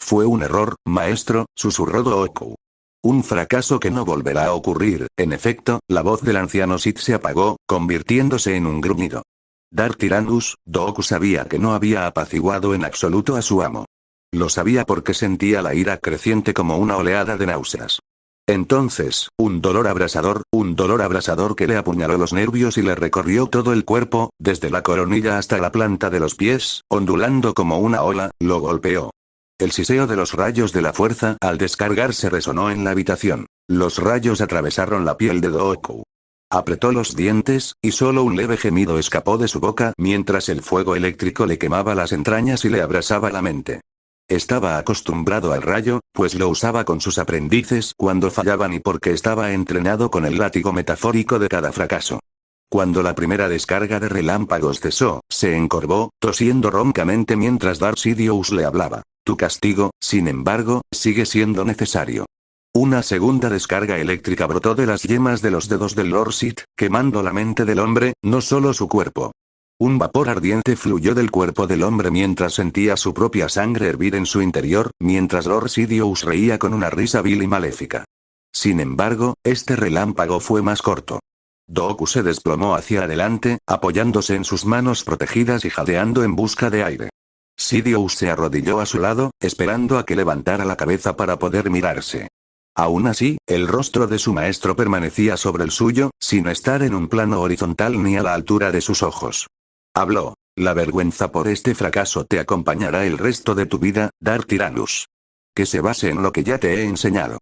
Fue un error, maestro, susurró Doku. Un fracaso que no volverá a ocurrir. En efecto, la voz del anciano Sith se apagó, convirtiéndose en un gruñido. Darth Tyrannus, Doku sabía que no había apaciguado en absoluto a su amo. Lo sabía porque sentía la ira creciente como una oleada de náuseas. Entonces, un dolor abrasador que le apuñaló los nervios y le recorrió todo el cuerpo, desde la coronilla hasta la planta de los pies, ondulando como una ola, lo golpeó. El siseo de los rayos de la fuerza al descargarse resonó en la habitación. Los rayos atravesaron la piel de Doku. Apretó los dientes, y solo un leve gemido escapó de su boca mientras el fuego eléctrico le quemaba las entrañas y le abrasaba la mente. Estaba acostumbrado al rayo, pues lo usaba con sus aprendices cuando fallaban y porque estaba entrenado con el látigo metafórico de cada fracaso. Cuando la primera descarga de relámpagos cesó, se encorvó, tosiendo roncamente mientras Darth Sidious le hablaba. Tu castigo, sin embargo, sigue siendo necesario. Una segunda descarga eléctrica brotó de las yemas de los dedos del Lord Sith, quemando la mente del hombre, no solo su cuerpo. Un vapor ardiente fluyó del cuerpo del hombre mientras sentía su propia sangre hervir en su interior, mientras Lord Sidious reía con una risa vil y maléfica. Sin embargo, este relámpago fue más corto. Doku se desplomó hacia adelante, apoyándose en sus manos protegidas y jadeando en busca de aire. Sidious se arrodilló a su lado, esperando a que levantara la cabeza para poder mirarse. Aún así, el rostro de su maestro permanecía sobre el suyo, sin estar en un plano horizontal ni a la altura de sus ojos. Habló. La vergüenza por este fracaso te acompañará el resto de tu vida, Dark Tyrannus. Que se base en lo que ya te he enseñado.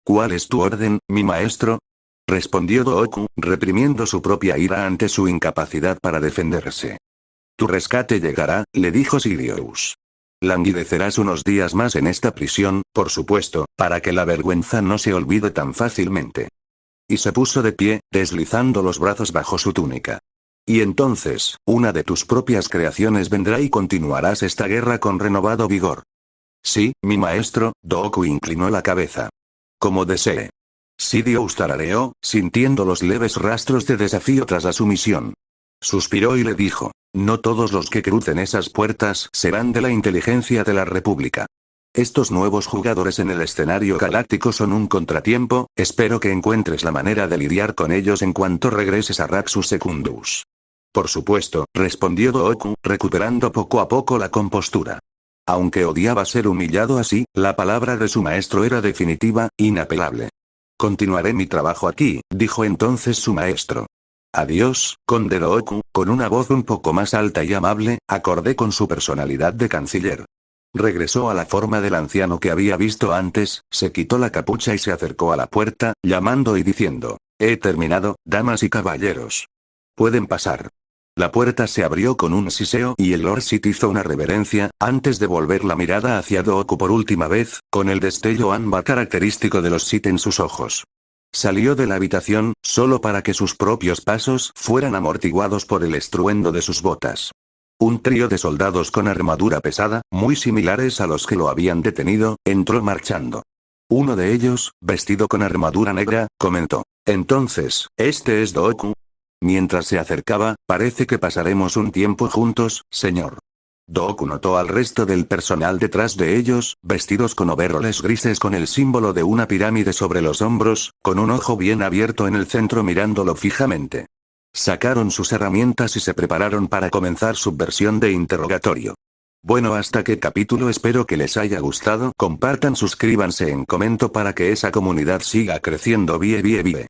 ¿Cuál es tu orden, mi maestro? Respondió Dooku, reprimiendo su propia ira ante su incapacidad para defenderse. Tu rescate llegará, le dijo Sidious. Languidecerás unos días más en esta prisión, por supuesto, para que la vergüenza no se olvide tan fácilmente. Y se puso de pie, deslizando los brazos bajo su túnica. Y entonces, una de tus propias creaciones vendrá y continuarás esta guerra con renovado vigor. Sí, mi maestro, Dooku inclinó la cabeza. Como desee. Sidious tarareó, sintiendo los leves rastros de desafío tras la sumisión. Suspiró y le dijo, no todos los que crucen esas puertas serán de la inteligencia de la República. Estos nuevos jugadores en el escenario galáctico son un contratiempo, espero que encuentres la manera de lidiar con ellos en cuanto regreses a Raxus Secundus. Por supuesto, respondió Dooku, recuperando poco a poco la compostura. Aunque odiaba ser humillado así, la palabra de su maestro era definitiva, inapelable. Continuaré mi trabajo aquí, dijo entonces su maestro. Adiós, conde Dooku, con una voz un poco más alta y amable, acorde con su personalidad de canciller. Regresó a la forma del anciano que había visto antes, se quitó la capucha y se acercó a la puerta, llamando y diciendo, he terminado, damas y caballeros. Pueden pasar. La puerta se abrió con un siseo y el Lord Sith hizo una reverencia, antes de volver la mirada hacia Dooku por última vez, con el destello ámbar característico de los Sith en sus ojos. Salió de la habitación, solo para que sus propios pasos fueran amortiguados por el estruendo de sus botas. Un trío de soldados con armadura pesada, muy similares a los que lo habían detenido, entró marchando. Uno de ellos, vestido con armadura negra, comentó. Entonces, ¿este es Dooku? Mientras se acercaba, parece que pasaremos un tiempo juntos, señor. Dooku notó al resto del personal detrás de ellos, vestidos con overoles grises con el símbolo de una pirámide sobre los hombros, con un ojo bien abierto en el centro mirándolo fijamente. Sacaron sus herramientas y se prepararon para comenzar su versión de interrogatorio. Bueno, hasta qué capítulo, espero que les haya gustado, compartan, suscríbanse en comento para que esa comunidad siga creciendo. Bye.